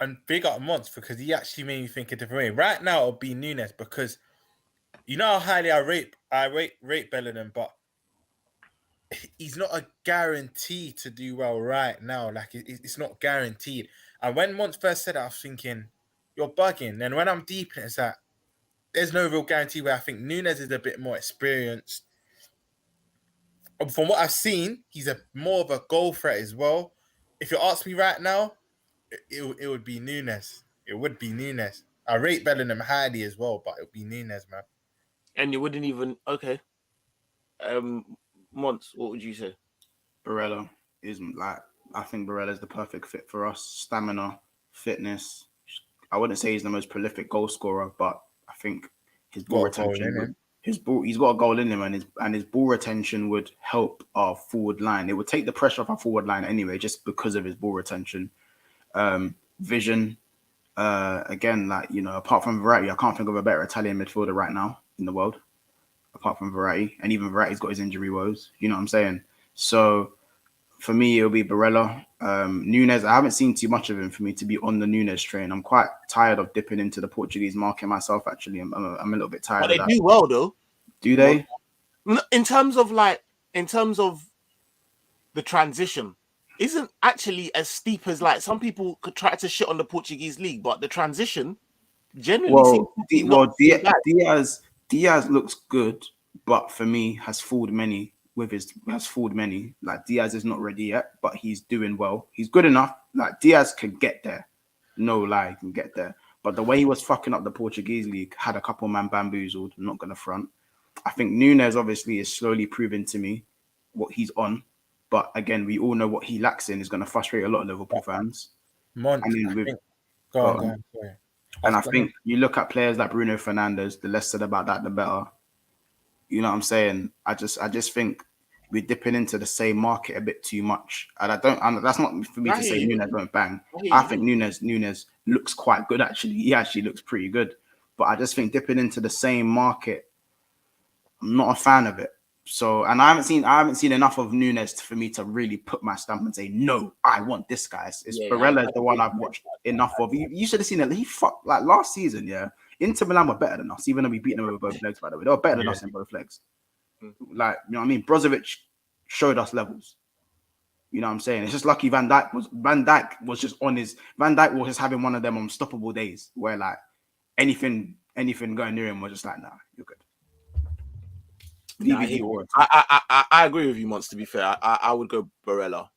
and big up Monts because he actually made me think a different way. Right now, it'll be Nunes because you know how highly I rate Bellingham, but he's not a guarantee to do well right now. Like it's not guaranteed. And when Monts first said it, I was thinking, you're bugging. And when I'm deep in it, it's like there's no real guarantee. Where I think Nunes is a bit more experienced. From what I've seen, he's more of a goal threat as well. If you ask me right now, it would be Nunes. It would be Nunes. I rate Bellingham highly as well, but it would be Nunes, man. And you wouldn't even Monts, what would you say? Barella I think Barella is the perfect fit for us. Stamina, fitness. I wouldn't say he's the most prolific goal scorer, but I think his ball retention. He's got a goal in him, and his ball retention would help our forward line. It would take the pressure off our forward line anyway, just because of his ball retention, vision. Again, apart from Verratti, I can't think of a better Italian midfielder right now in the world, apart from Verratti. And even Verratti's got his injury woes. You know what I'm saying? So for me, it'll be Barella. Nunes, I haven't seen too much of him for me to be on the Nunes train. I'm quite tired of dipping into the Portuguese market myself, actually. I'm a little bit tired of that. But they do well, though. Do they? In terms of the transition, isn't actually as steep as some people could try to shit on the Portuguese league, but the transition generally Diaz looks good, but for me has fooled many. Like Diaz is not ready yet, but he's doing well. He's good enough. Like Diaz can get there. No lie, he can get there. But the way he was fucking up the Portuguese league had a couple man bamboozled. I'm not gonna front. I think Nunes obviously is slowly proving to me what he's on. But again, we all know what he lacks in is gonna frustrate a lot of Liverpool fans. I think you look at players like Bruno Fernandes, the less said about that, the better. You know what I'm saying? I just think we're dipping into the same market a bit too much. And that's not for me to say Nunes won't bang. I think Nunes looks quite good, actually. He actually looks pretty good. But I just think dipping into the same market, I'm not a fan of it. So, and I haven't seen enough of Nunes for me to really put my stamp and say, no, I want this guy. Barella is the one I've watched enough of. You should have seen it. He fucked last season, yeah. Inter Milan were better than us, even though we beat them over both legs, by the way. They were better than us in both legs. You know what I mean? Brozovic showed us levels. You know what I'm saying? It's just lucky Van Dijk was just having one of them unstoppable days where anything going near him was just nah, you're good. I agree with you, Monts, to be fair. I would go Barella.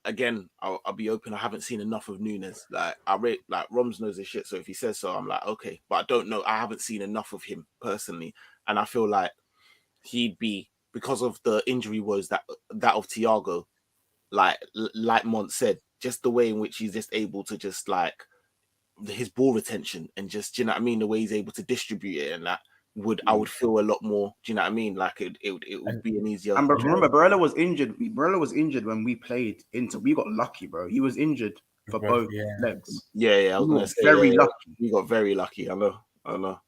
Again, I'll be open. I haven't seen enough of Nunes. Like I rate, like Romz knows his shit. So if he says so, I'm like, okay. But I don't know. I haven't seen enough of him personally, and I feel like he'd be, because of the injury woes that of Thiago. Like Mont said, just the way in which he's just able to just like his ball retention and just, do you know what I mean, the way he's able to distribute it, and that I would feel a lot more, do you know what I mean, like it would be an easier. And remember, Barella was injured. Barella was injured when we played Inter. We got lucky, bro. He was injured for both legs. Yeah, I was gonna say very lucky. We got very lucky. I know.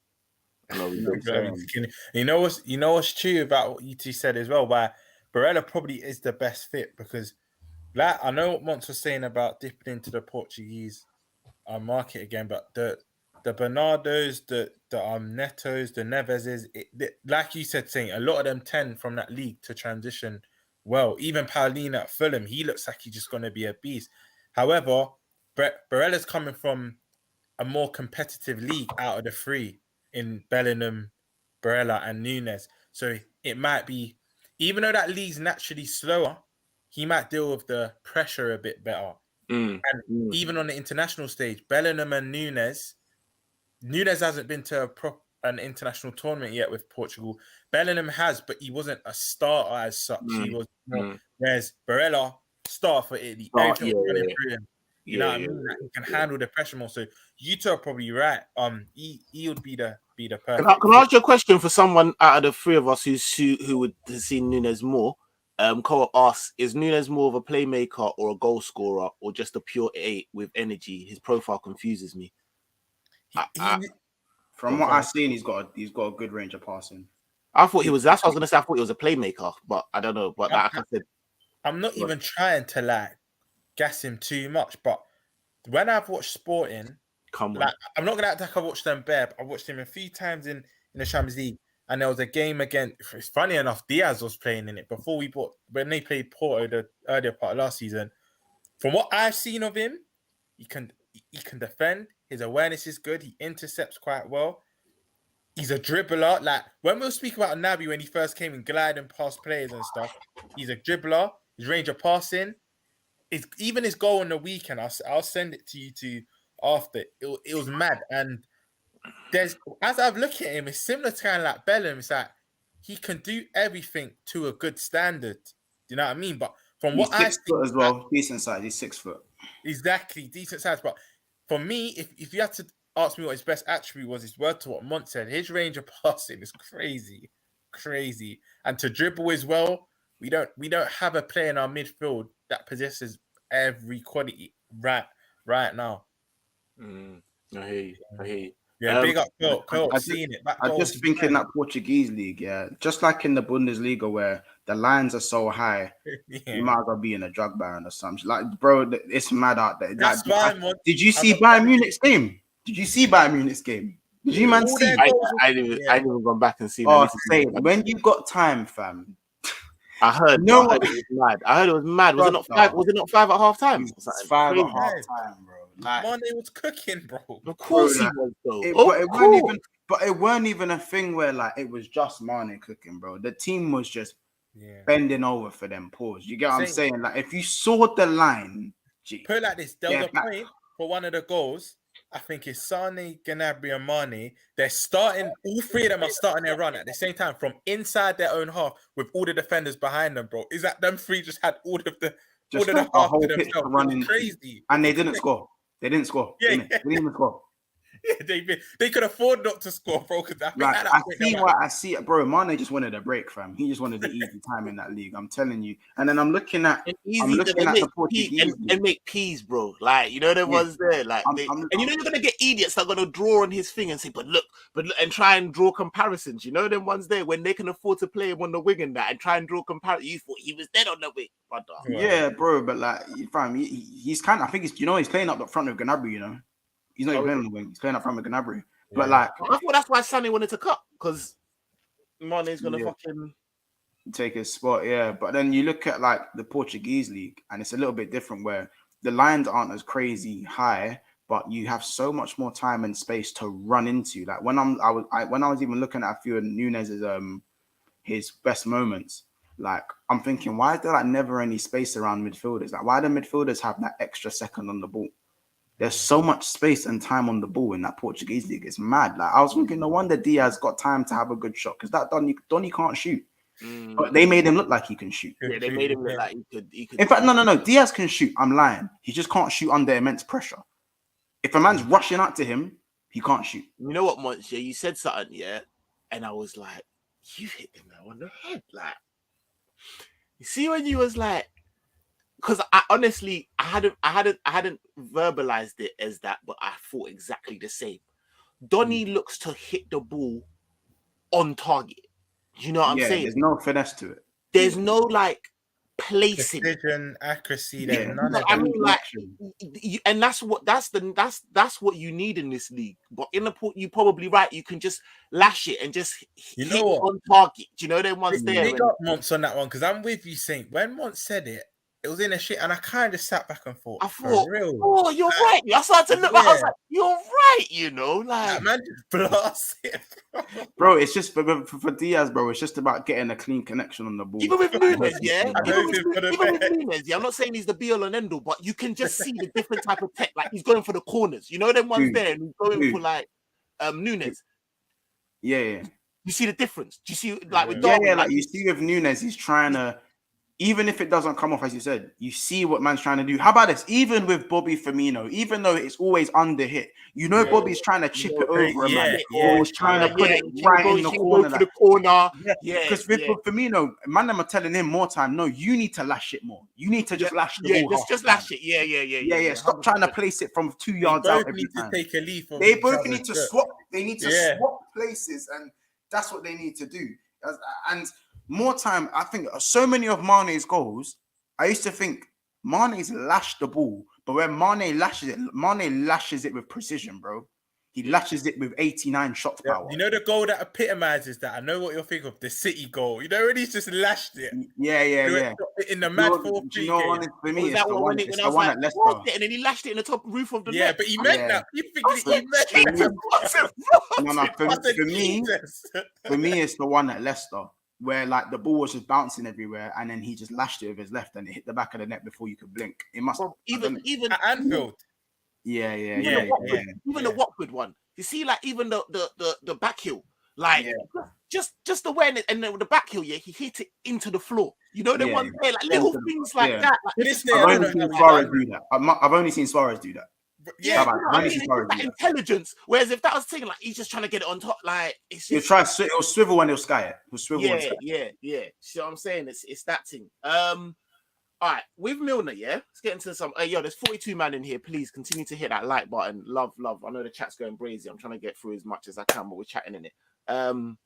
You know what's true about what you two said as well, why Barella probably is the best fit, because like I know what Mont was saying about dipping into the Portuguese market again, but the Bernardos, the Netos, the Neveses, like you said, saying a lot of them tend from that league to transition well. Even Paulina at Fulham, he looks like he's just going to be a beast. However, Barella's coming from a more competitive league out of the three in Bellingham, Barella, and Nunes. So it might be, even though that league's naturally slower, he might deal with the pressure a bit better. Even on the international stage, Bellingham and Nunes hasn't been to an international tournament yet with Portugal. Bellingham has, but he wasn't a starter as such. He was more, whereas Barella started for Italy. Everything was running through him. You know what I mean? Like, he can handle the pressure more. So you two are probably right. He would be the perfect. Can I ask you a question for someone out of the three of us who would have seen Nunes more? Co-op asks, is Nunes more of a playmaker or a goal scorer, or just a pure 8 with energy? His profile confuses me. From what I've seen, he's got a good range of passing. I thought he was. That's what I was gonna say. I thought he was a playmaker, but I don't know. But like I said, I'm not even trying to like gas him too much. But when I've watched Sporting, I'm not gonna act like I watched them bare. I watched him a few times in the Champions League. And there was a game again. It's funny enough, Diaz was playing in it when they played Porto the earlier part of last season. From what I've seen of him, he can defend. His awareness is good. He intercepts quite well. He's a dribbler. Like when we were speaking about Naby when he first came and gliding past players and stuff, he's a dribbler. His range of passing, even his goal on the weekend. I'll send it to you two after. It was mad. And as I've looked at him, it's similar to kind of like Bellingham. It's like he can do everything to a good standard. Do you know what I mean? But from what I see as well, decent size. He's 6 foot. Exactly, decent size. But for me, if you had to ask me what his best attribute was, his word to what Mont said, his range of passing is crazy, and to dribble as well. We don't have a player in our midfield that possesses every quality right now. I hear you. Yeah, big up, I've seen it. I'm just thinking that Portuguese league, just like in the Bundesliga where the lines are so high, you might as well be in a drug baron or something. Like, bro, it's mad out there. Did you see Bayern Munich's game? Did you see Bayern Munich's game? Did you man see? I didn't even gone back and see. When you got time, fam. I heard it was mad. Was it not 5? Was it not 5 at half time? It's 5 at half time, bro. Like, Mane was cooking, bro. Of course he was, though. It weren't even a thing where like it was just Mane cooking, bro. The team was just bending over for them pause. You get what I'm saying? Like if you saw the line, put it like this, there was a point for one of the goals. I think it's Sane, Gnabry, and Mane. They're starting. All three of them are starting their run at the same time from inside their own half with all the defenders behind them, bro. Is that them three just had all of the half to themselves? Running crazy, and they didn't score. They didn't score. Yeah, they didn't even score. Yeah, they could afford not to score, bro. I see it, bro. Mane just wanted a break, fam. He just wanted the easy time in that league. I'm telling you. And then I'm looking at the Portuguese and make peas, bro. Like you know there was there, like and you know you're gonna get idiots that are gonna draw on his thing and say, but look, and try and draw comparisons. You know them ones there when they can afford to play him on the wing and that and try and draw comparisons. You thought he was dead on the wing, brother. Yeah, bro. But like, fam, he's kind of. I think he's playing up the front of Gnabry. You know. He's not even playing on the wing. He's playing up front with Gnabry. But like, I thought that's why Sonny wanted to cut because Mane's gonna fucking take his spot. Yeah, but then you look at like the Portuguese league, and it's a little bit different where the lines aren't as crazy high, but you have so much more time and space to run into. Like when I was even looking at a few of Nunes's his best moments, like I'm thinking, why is there like never any space around midfielders? Like, why do midfielders have that extra second on the ball? There's so much space and time on the ball in that Portuguese league. It's mad. Like I was thinking, no wonder Diaz got time to have a good shot because that Donny can't shoot. But they made him look like he can shoot. Yeah, they made him look like he could. In fact, no. Diaz can shoot. I'm lying. He just can't shoot under immense pressure. If a man's rushing out to him, he can't shoot. You know what, Monch? You said something, yeah, and I was like, you hit him now on the head, like. You see when you was like, because I honestly I hadn't verbalized it as that, but I thought exactly the same. Donny looks to hit the ball on target. You know what I'm saying? There's no finesse to it. There's no like placing, precision, accuracy. Yeah, None of I mean, like, and that's what you need in this league. But in the port, you're probably right. You can just lash it and just hit on target. Do you know them ones there? Big up Monts on that one because I'm with you, Saint. When Monts said it, it was in a shit, and I kind of sat back and thought, real. Oh, you're right. I started to look. I was like, you're right. You know, like man, just blast it, bro. It's just for Diaz, bro. It's just about getting a clean connection on the ball. Even with Nunes, yeah. Even with Nunes, yeah. I'm not saying he's the be all and end all, but you can just see the different type of tech. Like he's going for the corners. You know them ones there, and he's going for like Nunes. Yeah. You see the difference? Do you see like with Darwin, like you see with Nunes, he's trying to. Even if it doesn't come off, as you said, you see what man's trying to do. How about this? Even with Bobby Firmino, even though it's always under hit, you know Bobby's trying to chip it over, man. Or he's trying to put it right in the corner. For the corner. Because with Firmino, man, I'm telling him more time. No, you need to lash it more. You need to just lash the ball. Just lash it. Yeah. Stop trying to place it from 2 yards out every time. Take a leaf. They both need to swap. They need to swap places, and that's what they need to do. And more time, I think so many of Mane's goals, I used to think Mane's lashed the ball, but when Mane lashes it with precision, bro. He lashes it with 89 shot power. You know the goal that epitomizes that? I know what you're thinking of, the City goal. You know when he's just lashed it? Yeah. In the mad 4-3 game. For me, it's the one at Leicester. And then he lashed it in the top roof of the net. Yeah, but he meant that. You think he meant that? For me, it's the one at Leicester. Where like the ball was just bouncing everywhere, and then he just lashed it with his left, and it hit the back of the net before you could blink. It must even at Anfield. Yeah. Even the Watford one. You see, like even the back heel, like just the awareness, and then with the back heel, he hit it into the floor. You know the ones there, like little things like that. I've only seen Suarez do that. That intelligence. Whereas if that was taken, like he's just trying to get it on top, like it's just it'll swivel and it'll sky it. Yeah. See what I'm saying? It's that thing. All right, with Milner, let's get into some. There's 42 man in here. Please continue to hit that like button. Love. I know the chat's going crazy. I'm trying to get through as much as I can, but we're chatting in it. And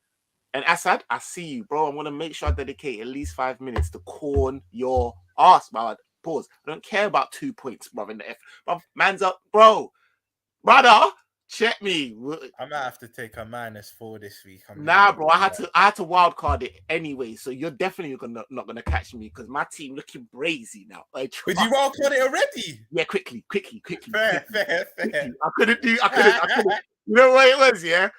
Assad, I see you, bro. I'm gonna make sure I dedicate at least 5 minutes to corn your ass, man. Pause. I don't care about 2 points, bro. In the F, bro, man's up, brother. Check me. I might have to take a -4 this week. Bro. I had to wild card it anyway, so you're definitely not gonna catch me because my team looking brazy now. But you wild card it already? Yeah, quickly. Fair. I couldn't. You know what it was? Yeah.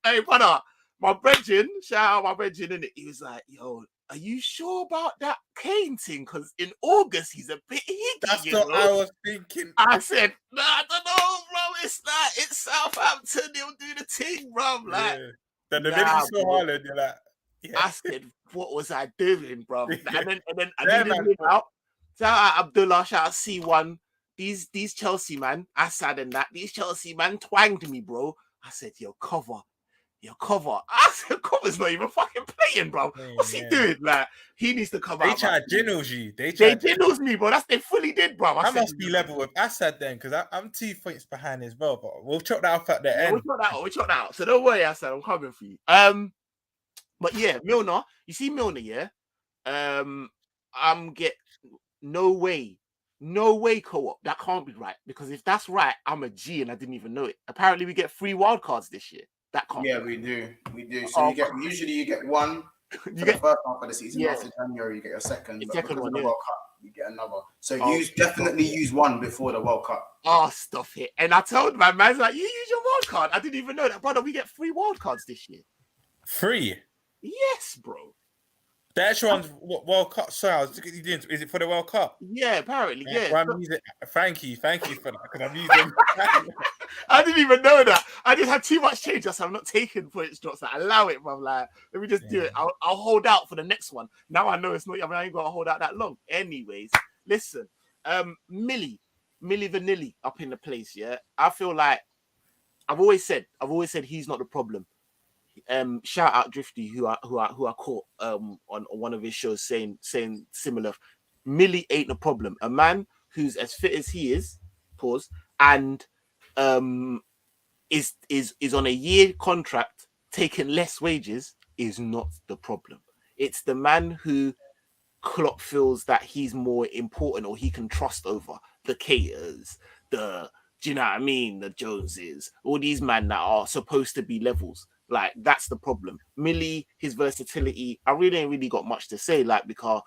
Hey, brother, my brethren, shout out my brethren, innit? He was like, yo. Are you sure about that Kane thing? Because in August he's a bit higgy. That's what I was thinking. I said, nah, I don't know, bro. It's Southampton. They'll do the thing, bro. Like, then the minute you saw Haaland, you're like, I said, what was I doing, bro? And then I needed him out. Shout out Abdullah. Shout out C1. These Chelsea man, Assad and that. These Chelsea man twanged me, bro. I said, yo, cover. I said, cover's not even fucking playing, bro. What's he doing? Like, he needs to come out. They tried Ginnels you. They Ginnels me, bro. They fully did, bro. I must be level with Assad then, because I'm 2 points behind as well. But we'll chop that off at the end. We'll chop that out. So don't worry, Assad. I'm coming for you. But yeah, Milner. You see Milner, yeah? I'm get no way co-op. That can't be right. Because if that's right, I'm a G and I didn't even know it. Apparently, we get 3 wildcards this year. That can't. Yeah, we do. So you get one. You get the first half of the season. After January, you get your second. The second one, World Cup, you get another. So definitely use one before the World Cup. Oh, stuff it. And I told my man's like, you use your wild card. I didn't even know that, brother. We get 3 wild cards this year. 3? Yes, bro. The extra one's World Cup. Sorry, I was doing. Is it for the World Cup? Yeah, apparently, yeah. Well, I'm using. Thank you for that because I'm using. I didn't even know that. I just had too much change. I'm not taking points drops. Like, allow it, bro. Like, let me just do it. I'll hold out for the next one. Now I know it's not. I mean, I ain't got to hold out that long. Anyways, listen. Millie Vanilli up in the place. Yeah, I feel like I've always said he's not the problem. Shout out Drifty who I caught on one of his shows saying similar. Millie ain't the problem. A man who's as fit as he is, pause, and is on a year contract taking less wages is not the problem. It's the man who Klopp feels that he's more important or he can trust over the Caters, do you know what I mean? The Joneses, all these men that are supposed to be levels. Like, that's the problem. Millie, his versatility, I really ain't really got much to say, like, because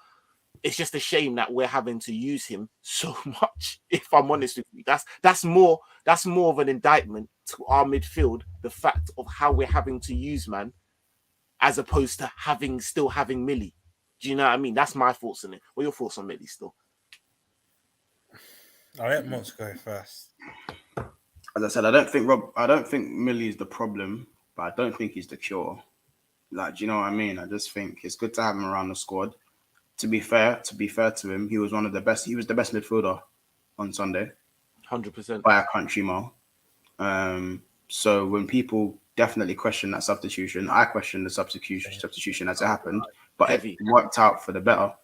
it's just a shame that we're having to use him so much. If I'm honest with you, that's more of an indictment to our midfield, the fact of how we're having to use man, as opposed to still having Millie. Do you know what I mean? That's my thoughts on it. What are your thoughts on Millie still? I let Monts go first. As I said, I don't think Millie is the problem, but I don't think he's the cure. Like, do you know what I mean? I just think it's good to have him around the squad. To be fair to him, he was one of the best. He was the best midfielder on Sunday, 100% by a country mile. So when people definitely question that substitution, I question the substitution as it happened, but it worked out for the better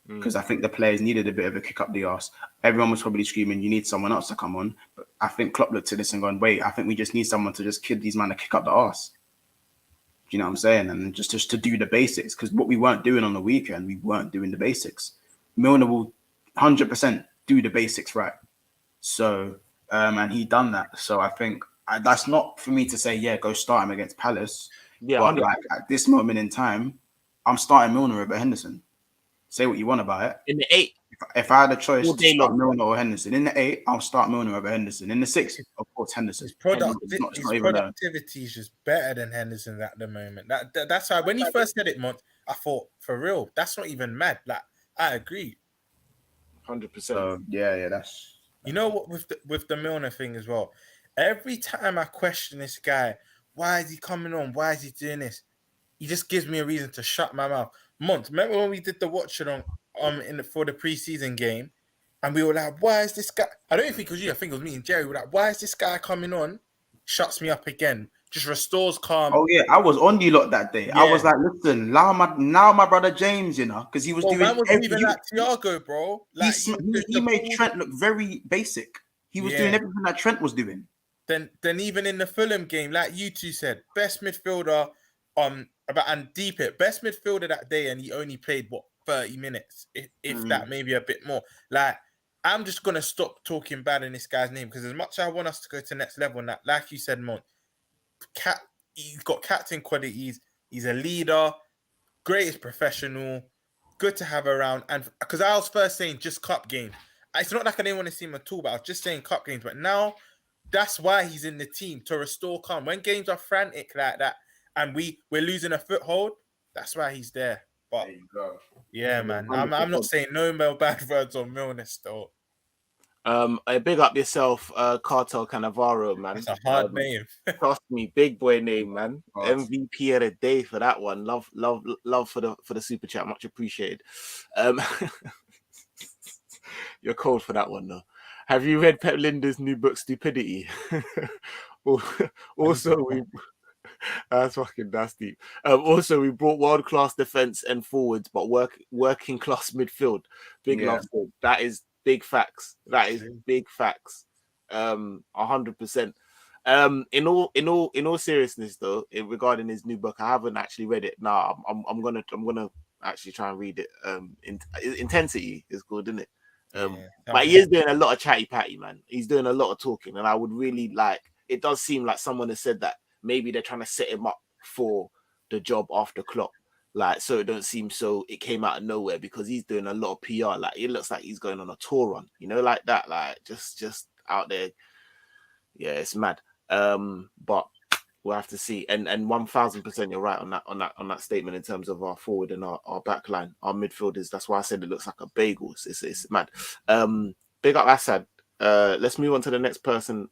because I think the players needed a bit of a kick up the arse. Everyone was probably screaming, "You need someone else to come on," but I think Klopp looked at this and gone, "Wait, I think we just need someone to just kid these men to kick up the arse." Do you know what I'm saying? And just to do the basics, because what we weren't doing on the weekend, we weren't doing the basics. Milner will 100% do the basics right. So, and he done that. So I think that's not for me to say, yeah, go start him against Palace. Yeah, but like at this moment in time, I'm starting Milner over Henderson. Say what you want about it. In the 8. If I had a choice to start Milner or Henderson, in the 8, I'll start Milner over Henderson. In the 6, of course, Henderson. His productivity is just better than Henderson's at the moment. That's why when you first said it, Mont, I thought, for real, that's not even mad. Like, I agree. 100%. So, yeah, that's... You know what, with the Milner thing as well, every time I question this guy, why is he coming on? Why is he doing this? He just gives me a reason to shut my mouth. Mont, remember when we did the watching on for the preseason game, and we were like, why is this guy? I don't think it was you. I think it was me and Jerry. We were like, why is this guy coming on? Shuts me up again. Just restores calm. Oh yeah, I was on you lot that day. Yeah. I was like, listen, now my brother James, you know, because he was doing. Man was even like Thiago, bro. Like he made Trent look very basic. He was doing everything that Trent was doing. Then even in the Fulham game, like you two said, best midfielder and deep it, best midfielder that day, and he only played 30 minutes, if that, maybe a bit more. Like, I'm just gonna stop talking bad in this guy's name because as much as I want us to go to the next level, and that, like you said, Mont, he's got captain qualities. He's a leader, greatest professional, good to have around. And because I was first saying just cup games, it's not like I didn't want to see him at all, but I was just saying cup games. But now that's why he's in the team, to restore calm when games are frantic like that and we're losing a foothold. That's why he's there. But there you go. Yeah, man. I'm not saying no more bad words on Milner still. Big up yourself, Cartel Cannavaro, man. It's a hard name. Trust me, big boy name, man. MVP of the day for that one. Love for the super chat, much appreciated. You're cold for that one, though. Have you read Pep Linda's new book, Stupidity? Also, that's fucking nasty. Also, we brought world-class defense and forwards, but working class midfield. Big love. That is big facts. That is big facts. 100%. In all seriousness, though, regarding his new book, I haven't actually read it. Now, I'm gonna actually try and read it. Intensity is good, isn't it? But he is doing a lot of chatty patty, man. He's doing a lot of talking, and I would really like. It does seem like someone has said that maybe they're trying to set him up for the job after Klopp, like, so it don't seem so. It came out of nowhere because he's doing a lot of PR. Like, it looks like he's going on a tour run, you know, like that, like just out there. Yeah, it's mad. But we'll have to see. And 1000% you're right on that statement in terms of our forward and our back line, our midfielders. That's why I said it looks like a bagel. It's mad. Big up Assad. Let's move on to the next person,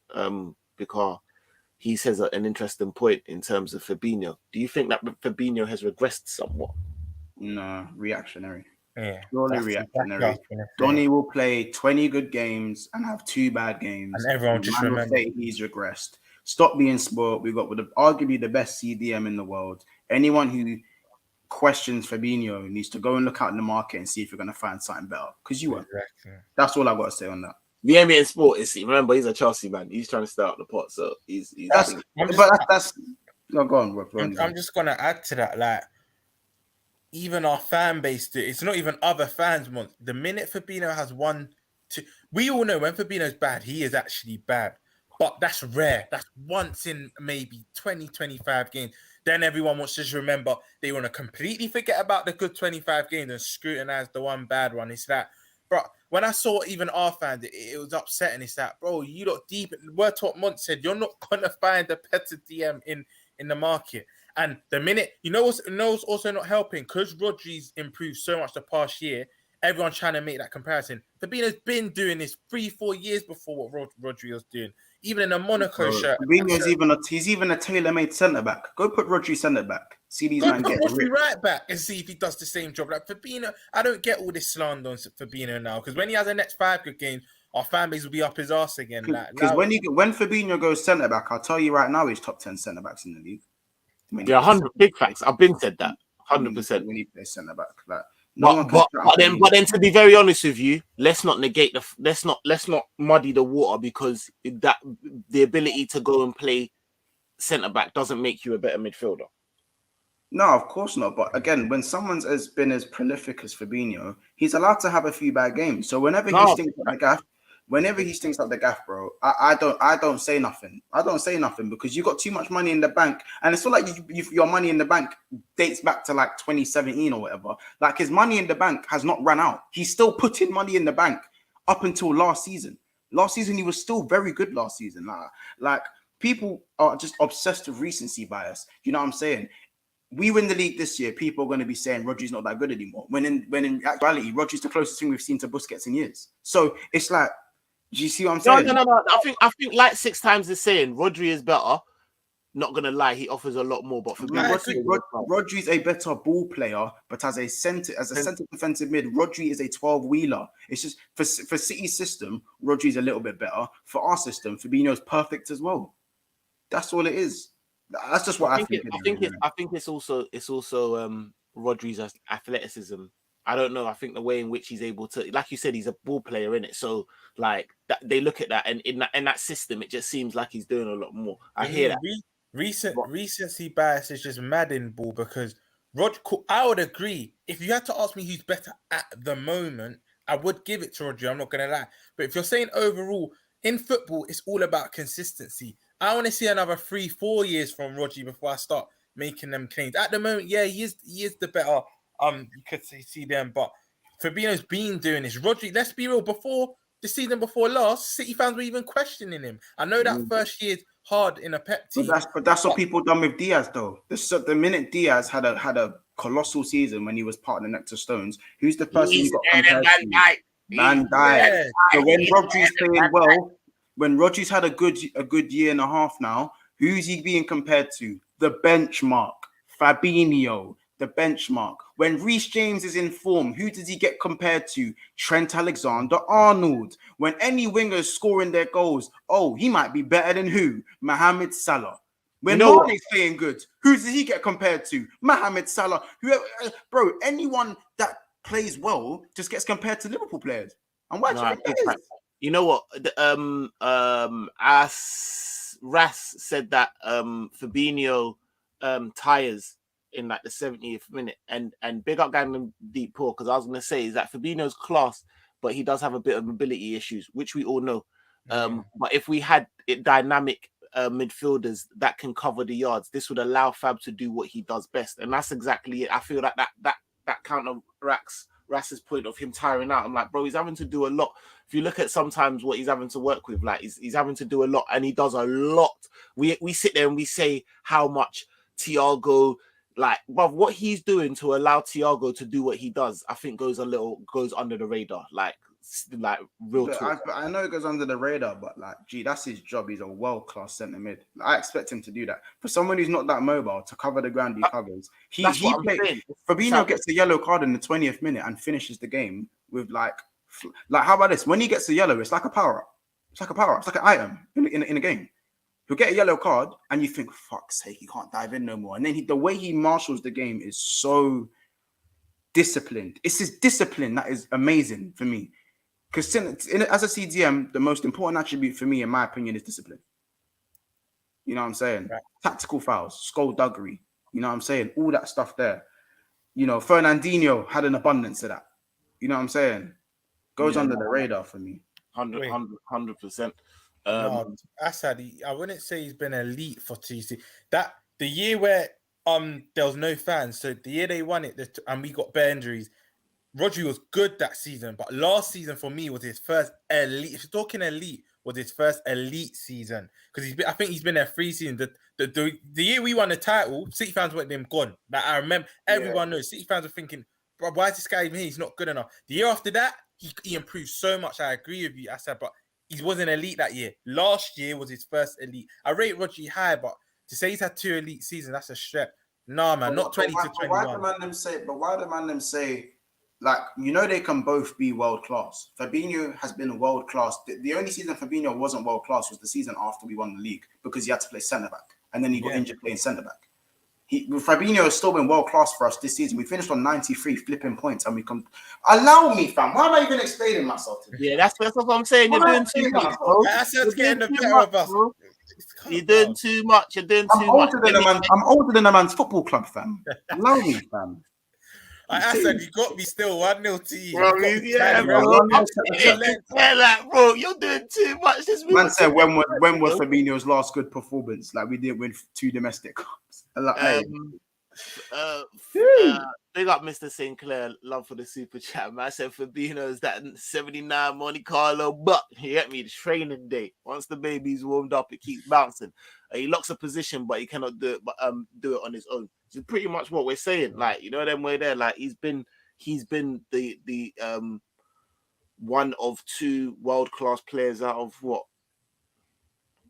because he says an interesting point in terms of Fabinho. Do you think that Fabinho has regressed somewhat? No, reactionary. Yeah, purely reactionary. Donny will play 20 good games and have 2 bad games, and everyone just remember say he's regressed. Stop being spoiled. We've got arguably the best CDM in the world. Anyone who questions Fabinho needs to go and look out in the market and see if you're going to find something better, because you won't. Exactly. That's all I've got to say on that. The NBA in sport is, remember, he's a Chelsea man. He's trying to start up the pot, so he's no, go on. I'm just gonna add to that, like, even our fan base, it's not even other fans want. The minute Fabinho has 1, 2, we all know when Fabinho's bad, he is actually bad. But that's rare. That's once in maybe 20, 25 games. Then everyone wants to just remember, they want to completely forget about the good 25 games and scrutinize the one bad one. It's that, bro, when I saw even our fans, it was upsetting. It's that, bro, you look deep. Word Talk Mont said, you're not going to find a better DM in the market. And the minute, you know what's also not helping? Because Rodri's improved so much the past year, everyone's trying to make that comparison. Fabinho's been doing this 3-4 years before what Rodri was doing. Even in a Monaco shirt. He's even a tailor-made centre-back. Go put Rodri centre-back. See these men get Rodri right back and see if he does the same job. Like Fabinho, I don't get all this slander on Fabinho now, because when he has the next 5 good games, our fan base will be up his arse again. Because when Fabinho goes centre-back, I'll tell you right now, he's top 10 centre-backs in the league. 100 big facts. I've been said that 100%. When he plays centre-back, like. But then to be very honest with you, let's not negate let's not muddy the water, because that the ability to go and play centre back doesn't make you a better midfielder. No, of course not. But again, when someone's has been as prolific as Fabinho, he's allowed to have a few bad games. So whenever he stinks up the gaff, bro, I don't say nothing. I don't say nothing, because you got too much money in the bank, and it's not like your money in the bank dates back to like 2017 or whatever. Like, his money in the bank has not run out. He's still putting money in the bank up until last season. Last season he was still very good. Last season, like people are just obsessed with recency bias. You know what I'm saying? We win the league this year, people are going to be saying Rodri's not that good anymore. When in actuality, Rodri's the closest thing we've seen to Busquets in years. So it's like, do you see what I'm saying? No. I think like 6 times is saying Rodri is better. Not gonna lie, he offers a lot more. But for Rodri's a better ball player, but as a centre defensive mid, Rodri is a 12-wheeler. It's just for City's system, Rodri's a little bit better. For our system, Fabinho's perfect as well. That's all it is. That's just what I think. I think it's also Rodri's athleticism. I don't know. I think the way in which he's able to, like you said, he's a ball player in it. So like that, they look at that, and in that system, it just seems like he's doing a lot more. I hear that. Recency bias is just mad in ball, because I would agree. If you had to ask me who's better at the moment, I would give it to Rodri. I'm not gonna lie. But if you're saying overall in football, it's all about consistency. I want to see another 3-4 years from Rodri before I start making them claims. At the moment, yeah, he is the better. You could see them, but Fabinho's been doing this. Rodri, let's be real. Before the season before last, City fans were even questioning him. I know that first year's hard in a Pep team, but that's what people done with Diaz though. The minute Diaz had a colossal season when he was part of the Nectar Stones, who's the person you got compared to? Van Dijk. So when Rodri's playing well, when Rodri's had a good year and a half now, who's he being compared to? The benchmark, Fabinho. The benchmark. When Reece James is in form, who does he get compared to? Trent Alexander-Arnold. When any wingers scoring their goals, he might be better than who? Mohamed Salah. When Mane's playing good, who does he get compared to? Mohamed Salah. Bro, anyone that plays well just gets compared to Liverpool players. And why do you think that is? You know what? Ras said that Fabinho tires in like the 70th minute, and big up Gangnam Deep Poor, because I was going to say is that Fabinho's class, but he does have a bit of mobility issues, which we all know. But if we had dynamic midfielders that can cover the yards, this would allow Fab to do what he does best, and that's exactly it. I feel like that counteracts Rass's point of him tiring out. I'm like, bro, he's having to do a lot. If you look at sometimes what he's having to work with, like he's having to do a lot, and he does a lot we sit there and we say how much Thiago, like, but what he's doing to allow Thiago to do what he does, I think goes under the radar, like real talk. I know it goes under the radar, but like, gee, that's his job. He's a world-class centre mid. I expect him to do that. For someone who's not that mobile, to cover the ground he covers, Fabinho gets a yellow card in the 20th minute and finishes the game with like how about this? When he gets a yellow, it's like a power-up. It's like an item in a game. He'll get a yellow card, and you think, fuck's sake, he can't dive in no more. And then the way he marshals the game is so disciplined. It's his discipline that is amazing for me. Because as a CDM, the most important attribute for me, in my opinion, is discipline. You know what I'm saying? Right. Tactical fouls, skullduggery. You know what I'm saying? All that stuff there. You know, Fernandinho had an abundance of that. You know what I'm saying? Goes under the radar for me. 100%. No, Assad, I wouldn't say he's been elite for TC. That the year where there was no fans, so the year they won it and we got bare injuries, Rodri was good that season, but last season for me was his first elite. If you're talking elite, was his first elite season because I think he's been there 3 seasons. The year we won the title, City fans went them gone. Like I remember, everyone knows City fans were thinking, bro, why is this guy even here? He's not good enough. The year after that, he improved so much. I agree with you, Assad, but he wasn't elite that year. Last year was his first elite. I rate Rodri high, but to say he's had 2 elite seasons, that's a stretch. Nah, man, not 20 to 21. Why do man them say, like, you know, they can both be world class. Fabinho has been world class. The only season Fabinho wasn't world class was the season after we won the league because he had to play centre back and then he got injured playing centre back. Fabinho has still been world class for us this season. We finished on 93 flipping points, and we can allow me, fam. Why am I even explaining myself to you? Yeah, that's what I'm saying. You're doing too much, bro. That's getting the better of us. You're doing too much. You're doing too much. I'm older than a man's football club, fam. Allow me, fam. I said you got me still 1-0 to you. Bro, bro, you're doing too much. This man said when was Fabinho's last good performance? Like we didn't win 2 domestic cups. Big up Mr. Sinclair, love for the super chat, man. I said Fabinho's that 79 Monte Carlo buck. You get me? The training day. Once the baby's warmed up, it keeps bouncing. He locks a position, but he cannot do it. But do it on his own. So pretty much what we're saying. Like, you know, them way there. Like he's been the one of 2 world class players out of what?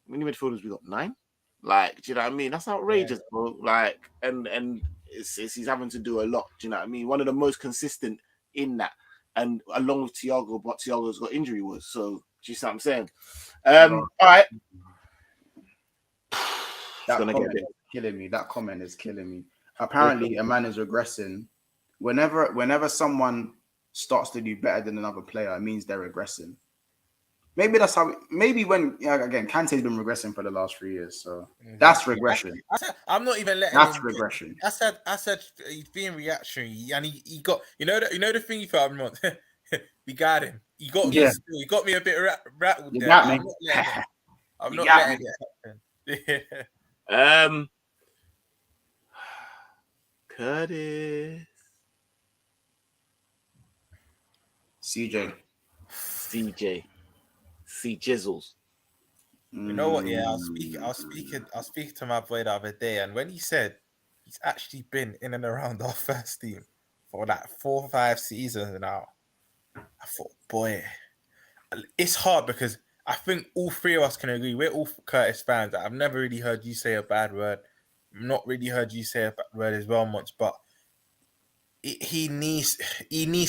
How many midfielders we got? 9. Like, do you know what I mean? That's outrageous, bro. Like, and he's having to do a lot. Do you know what I mean? One of the most consistent in that, and along with Thiago, but Thiago's got injury woes. So, do you see what I'm saying? All right. That comment is killing me. Apparently, a man is regressing. Whenever someone starts to do better than another player, it means they're regressing. Maybe that's how. Again, Kante's been regressing for the last 3 years, so that's regression. I'm not even letting. That's regression. I said he's being reactionary, and he got the thing he felt month. We got him. He got me. He got me a bit rattled. You there. got me. I'm not letting it happen. Curtis. CJ. C Jizzles. You know what? Yeah, I was speaking to my boy the other day, and when he said he's actually been in and around our first team for like 4 or 5 seasons now, I thought, boy, it's hard because I think all 3 of us can agree. We're all Curtis fans. I've never really heard you say a bad word. Not really heard you say a bad word as well much, but he needs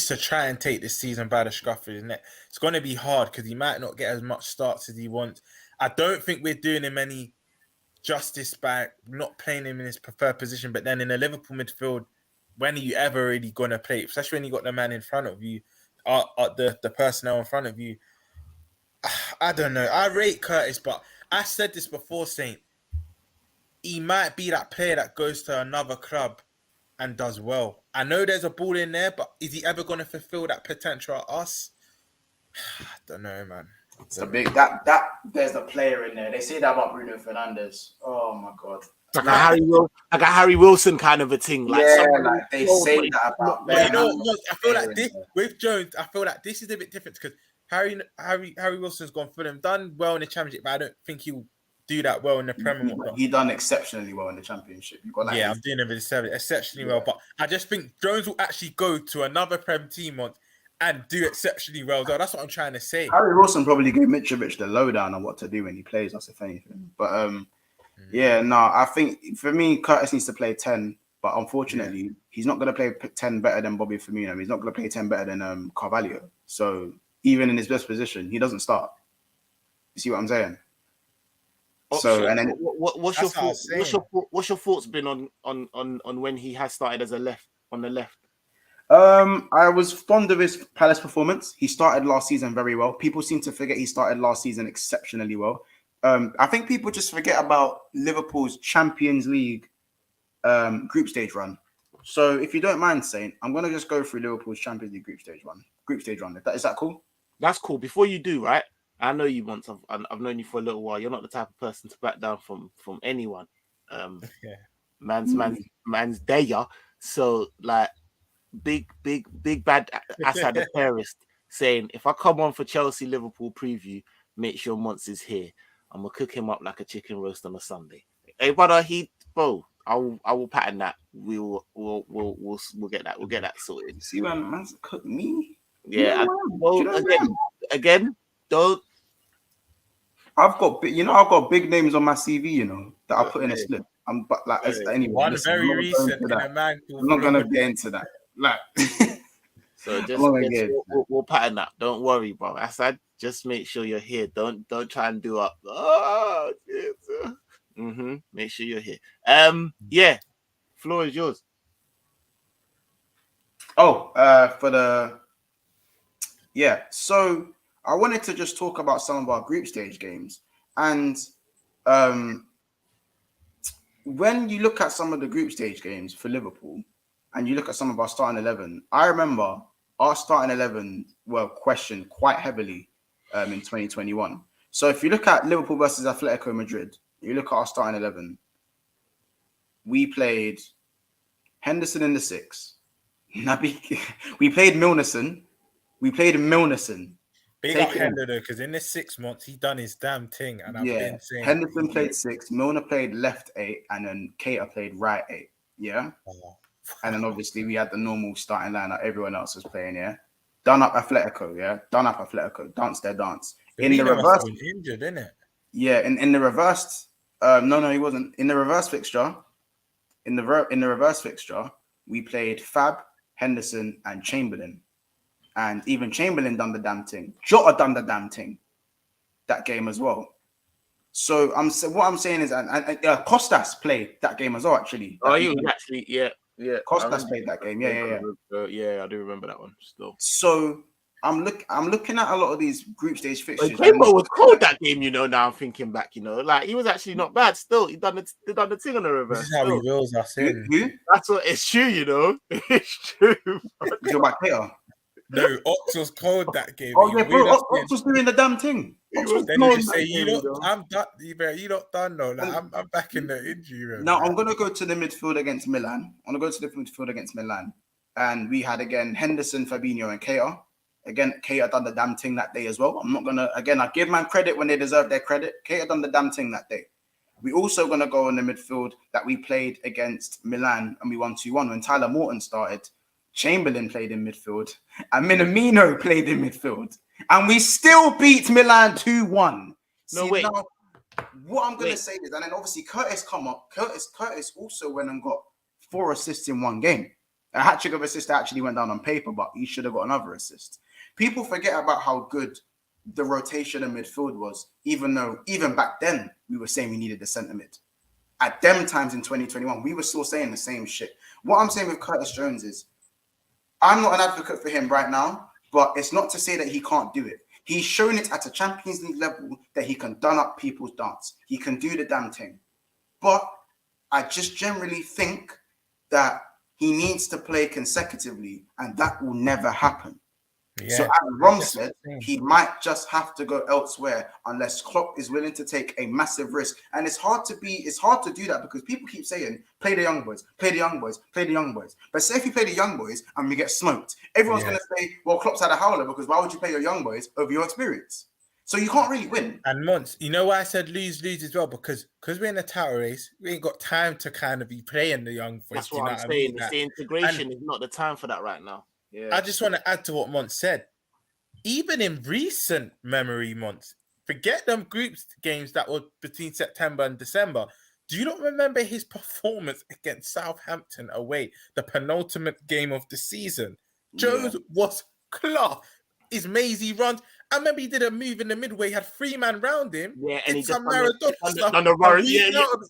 to try and take this season by the scruff of his neck. It's going to be hard because he might not get as much starts as he wants. I don't think we're doing him any justice by not playing him in his preferred position. But then in the Liverpool midfield, when are you ever really going to play? Especially when you got the man in front of you, the personnel in front of you. I don't know. I rate Curtis, but I said this before, saying he might be that player that goes to another club and does well. I know there's a ball in there, but is he ever going to fulfill that potential at us? I don't know, man. It's a big there's a player in there. They say that about Bruno Fernandes. Oh my god. Like a Harry Wilson kind of a thing. Like they say that about. But you know what? I feel like this with Jones. I feel like this is a bit different because Harry Wilson's gone for them, done well in the Championship, but I don't think he'll do that well in the Premier. He done exceptionally well in the Championship. You got like I'm doing him exceptionally well, but I just think Jones will actually go to another Prem team and do exceptionally well. Though that's what I'm trying to say. Harry Wilson probably gave Mitrovic the lowdown on what to do when he plays. That's if anything. But I think for me, Curtis needs to play 10. But unfortunately, he's not going to play 10 better than Bobby Firmino. He's not going to play 10 better than Carvalho. So even in his best position, he doesn't start. You see what I'm saying? So and then what's your thoughts been on when he has started as on the left? I was fond of his Palace performance. He started last season very well. People seem to forget he started last season exceptionally well. I think people just forget about Liverpool's Champions League group stage run. So if you don't mind, Saint, I'm gonna just go through Liverpool's Champions League group stage run. Is that cool? That's cool. Before you do, right? I know you once. I've known you for a little while. You're not the type of person to back down from anyone. Man's there. So like big bad Assad the terrorist saying, if I come on for Chelsea Liverpool preview, make sure Monts is here. I'm gonna cook him up like a chicken roast on a Sunday. Hey brother, I will pattern that. We'll get that. We'll get that sorted. See, man's cook me. Yeah. Again, don't. I've got big names on my CV, that I put in a slip. Anyway. One very recent in a man. I'm not gonna get into that. Like, so we'll pattern that. Don't worry, bro. Assad, just make sure you're here. Don't try and do up. Oh, make sure you're here. Floor is yours. So I wanted to just talk about some of our group stage games. And when you look at some of the group stage games for Liverpool and you look at some of our starting 11, I remember our starting 11 were questioned quite heavily in 2021. So if you look at Liverpool versus Atletico Madrid, you look at our starting 11, we played Henderson in the 6. We played Milnerson. Big up Henderson, because in this 6 months he done his damn thing, and I've been saying Henderson played 6, Milner played left 8, and then Keita played right 8. Yeah. And then obviously we had the normal starting line that everyone else was playing. Yeah. Done up Atletico. Yeah. Done up Atletico. Dance their dance. In the reverse, injured, isn't it? Yeah. In the reversed. No, he wasn't. In the reverse fixture. In the reverse fixture, we played Fab, Henderson, and Chamberlain. And even Chamberlain done the damn thing. Jota done the damn thing that game as well. So what I'm saying is, and Costas played that game as well. Actually, he was actually Costas played that game. Yeah. I do remember that one still. So I'm looking at a lot of these group stage fixtures. Kimbo was cold that game. Now I'm thinking back. Like he was actually not bad. Still, he done the thing on the reverse. This is how he wills us in. That's what it's true. It's true. You're about Peter. No, Ox was cold that game. Oh yeah, bro. Ox was doing the damn thing. Then you just say, I'm done. You not done though. Like, I'm back in the injury room. Now I'm gonna go to the midfield against Milan. And we had again Henderson, Fabinho, and Keita. Again, Keita done the damn thing that day as well. I'm not gonna I give man credit when they deserve their credit. Keita done the damn thing that day. We also gonna go on the midfield that we played against Milan and we won 2-1 when Tyler Morton started. Chamberlain played in midfield and Minamino played in midfield. And we still beat Milan 2-1. Now, what I'm going to say is, and then obviously Curtis come up. Curtis also went and got 4 assists in one game. A hat-trick of assists actually went down on paper, but he should have got another assist. People forget about how good the rotation in midfield was, even back then we were saying we needed a centre mid. At them times in 2021, we were still saying the same shit. What I'm saying with Curtis Jones is, I'm not an advocate for him right now, but it's not to say that he can't do it. He's shown it at a Champions League level that he can done up people's dance. He can do the damn thing. But I just generally think that he needs to play consecutively, and that will never happen. Yeah. So as Romz said, he might just have to go elsewhere unless Klopp is willing to take a massive risk. And it's hard to do that because people keep saying, play the young boys, play the young boys, play the young boys. But say if you play the young boys and we get smoked, everyone's going to say, well, Klopp's had a howler because why would you play your young boys over your experience? So you can't really win. And Monts, you know why I said lose as well? Because we're in a title race, we ain't got time to kind of be playing the young boys. That's what I'm saying. It's the integration is not the time for that right now. Yeah. I just want to add to what Monts said. Even in recent memory months, forget them groups games that were between September and December. Do you not remember his performance against Southampton away, the penultimate game of the season? Jones was class. His mazy runs. I remember he did a move in the midway, had 3 man round him. Yeah, and he some just Maradona stuff. on the run. Yeah. Out of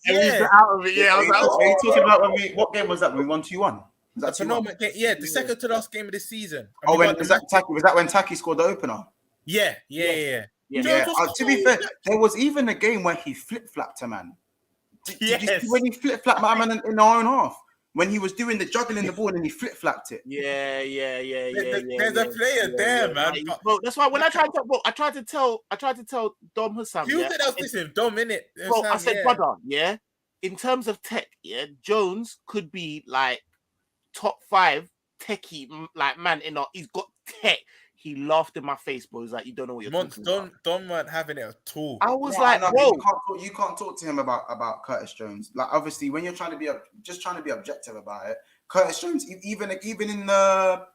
it. Yeah, I was like, are you talking about what game was that? We won 2-1. Was that 2-1? Yeah, the second to last game of the season. Was that when Taki scored the opener? Yeah. To be fair, there was even a game where he flip-flapped a man. Did you see when he flip-flapped my man in our own half? When he was doing the juggling the ball and he flip-flapped it. Yeah. There's a player there, man. Bro, that's why when I tried to tell Dom Hussam. You said I was listening, Dom, innit? Bro, I said, brother, in terms of tech, Jones could be like top 5 techie like man in our. He's got tech. He laughed in my face, bro. He's like, you don't know what you're talking about. Don weren't having it at all. I was like, bro, you can't talk to him about Curtis Jones. Like, obviously, when you're trying to be objective about it, Curtis Jones, even in the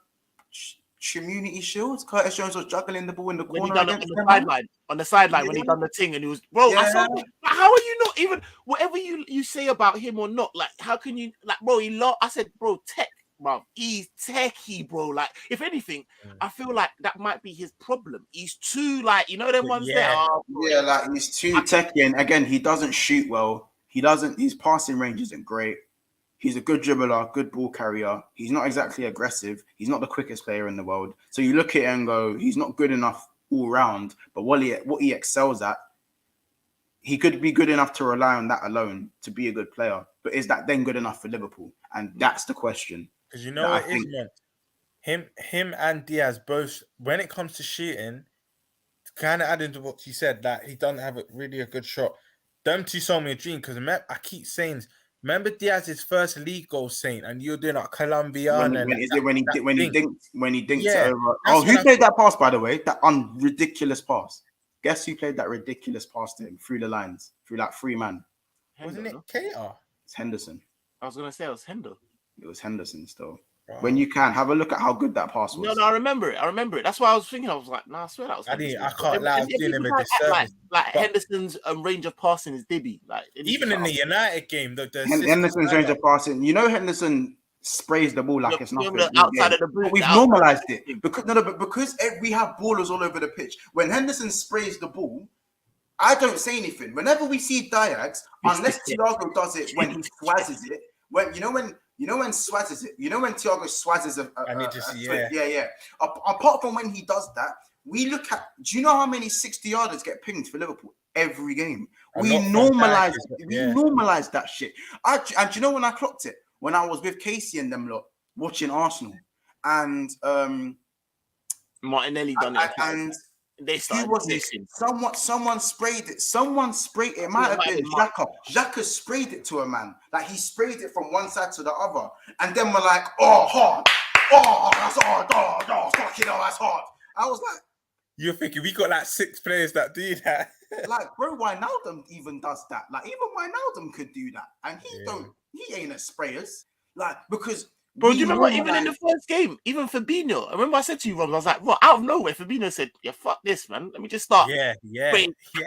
Community Shields, Curtis Jones was juggling the ball in the corner on the sideline when he done the thing, and he was, bro. I saw, how are you not even whatever you say about him or not? Like, how can you like, bro? I said, bro, tech. Bro, he's techie, bro. Like, if anything, I feel like that might be his problem. He's too, like, you know, them ones there. Like he's too techie, and again, he doesn't shoot well. His passing range isn't great. He's a good dribbler, good ball carrier. He's not exactly aggressive. He's not the quickest player in the world. So you look at it and go, he's not good enough all round. But what he excels at, he could be good enough to rely on that alone to be a good player. But is that then good enough for Liverpool? And that's the question. Because you know what it is, man. Him and Diaz both, when it comes to shooting, kind of adding to what you said, that he doesn't have a good shot. Them two sold me a dream because I keep saying, remember Diaz's first league goal, Saint, and you're doing like Colombian when he dinked it over. Oh, who played that pass, by the way? That ridiculous pass. Guess who played that ridiculous pass to him through the lines, through like 3 man? Wasn't it Cater? It's Henderson. I was gonna say it was Hendo. It was Henderson still. Wow. When you can have a look at how good that pass was. No, I remember it. That's why I was thinking. I was like, I swear that was. I can't lie. I was doing him a disservice. Like Henderson's range of passing is dibby. Like even in the United game, Henderson's range of passing. You know, Henderson sprays the ball like it's nothing. Outside of the boot, we've normalized it because we have ballers all over the pitch. When Henderson sprays the ball, I don't say anything. Whenever we see Diags, unless Thiago does it when he swazzes it, when swazzes it, when Thiago swazzes apart from when he does that, we look at. Do you know how many 60-yarders get pinged for Liverpool every game? We normalize that shit. And do you know when I clocked it? When I was with Casey and them lot watching Arsenal, and Martinelli done it, and they started someone sprayed it. It might have been Xhaka. Xhaka sprayed it to a man. Like he sprayed it from one side to the other, and then we're like, oh, hard. Oh, that's hard. Oh, fucking hell, that's hard. I was like, you're thinking we got like 6 players that do that. Like, bro, Wijnaldum even does that. Like, even Wijnaldum could do that, and he ain't a sprayers. Like, because. Bro, do you remember even in the first game, even Fabinho? I remember I said to you, Rob, I was like, "What?" Out of nowhere, Fabinho said, "Yeah, fuck this, man. Let me just start,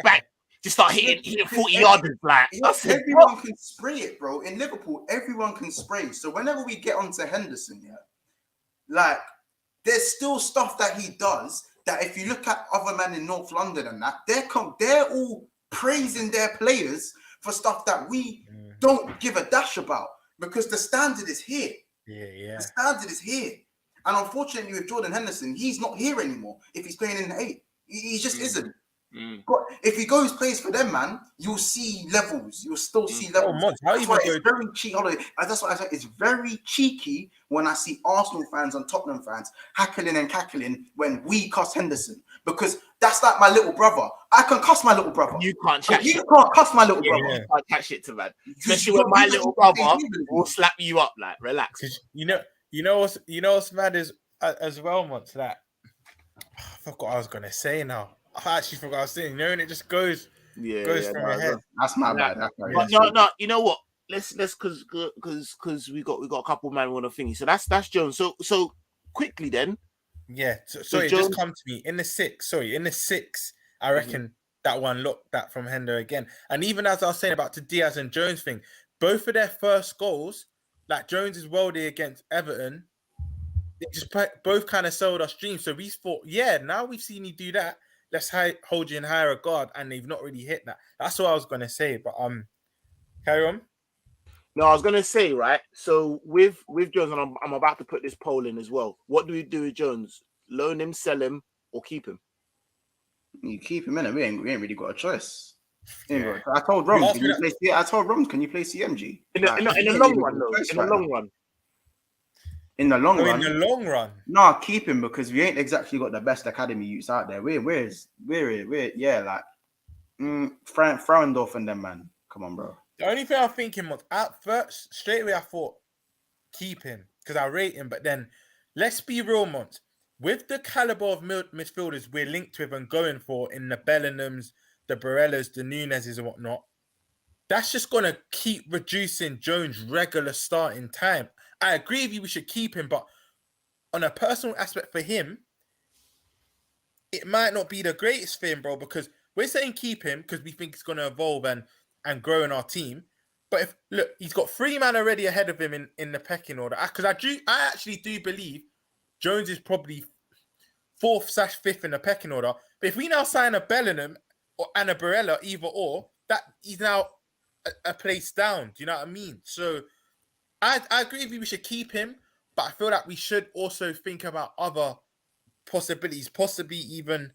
back, just start hitting 40 yarders." Like, everyone can spray it, bro. In Liverpool, everyone can spray. So whenever we get onto Henderson, like, there's still stuff that he does that if you look at other men in North London and that, they're all praising their players for stuff that we don't give a dash about because the standard is here. The standard is here. And unfortunately with Jordan Henderson, he's not here anymore if he's playing in the 8. He just isn't. But if he plays for them, man, you'll see levels. You'll still see levels. That's why it's very cheeky. That's why I say it's very cheeky when I see Arsenal fans and Tottenham fans hackling and cackling when we cuss Henderson. Because that's like my little brother. I can cuss my little brother. You can't chat shit. You can't cuss my little brother. You can't chat shit to man. Especially when my little brother will slap you up. Like, relax. You know what's mad is as well, Monts, that I forgot what I was gonna say now. I actually forgot I was saying, and it just goes from your head. That's my bad. But no, you know what? Let's because we got a couple man want a thingy. So that's Jones. So quickly then. Yeah. Sorry, Jones, just come to me in the six. I reckon that one looked that from Hendo again. And even as I was saying about the Diaz and Jones thing, both of their first goals, like Jones' worldie against Everton, they just both kind of sold us dreams. So we thought, now we've seen you do that. Let's hold you in higher regard, and they've not really hit that. That's what I was gonna say. But carry on. No, I was gonna say, right. So with Jones, and I'm about to put this poll in as well. What do we do with Jones? Loan him, sell him, or keep him? You keep him in it. We ain't really got a choice. Yeah. I told Romz, can you play CMG? In the long run, though. In the long run. In the long run. In the long run. No, keep him because we ain't exactly got the best academy youths out there. We're Frauendorf and them, man. Come on, bro. The only thing I'm thinking was at first, straight away I thought keep him because I rate him. But then let's be real, Mont. With the caliber of midfielders we're linked with and going for in the Bellinghams, the Barellas, the Nunez's and whatnot, that's just going to keep reducing Jones' regular starting time. I agree with you, we should keep him, but on a personal aspect for him, it might not be the greatest thing, bro, because we're saying keep him because we think he's going to evolve and grow in our team. But he's got 3 men already ahead of him in the pecking order. Because I actually do believe Jones is probably 4th/5th in the pecking order. But if we now sign a Bellingham and a Barella, either or, that he's now a place down. Do you know what I mean? So I agree with you. We should keep him, but I feel like we should also think about other possibilities, possibly even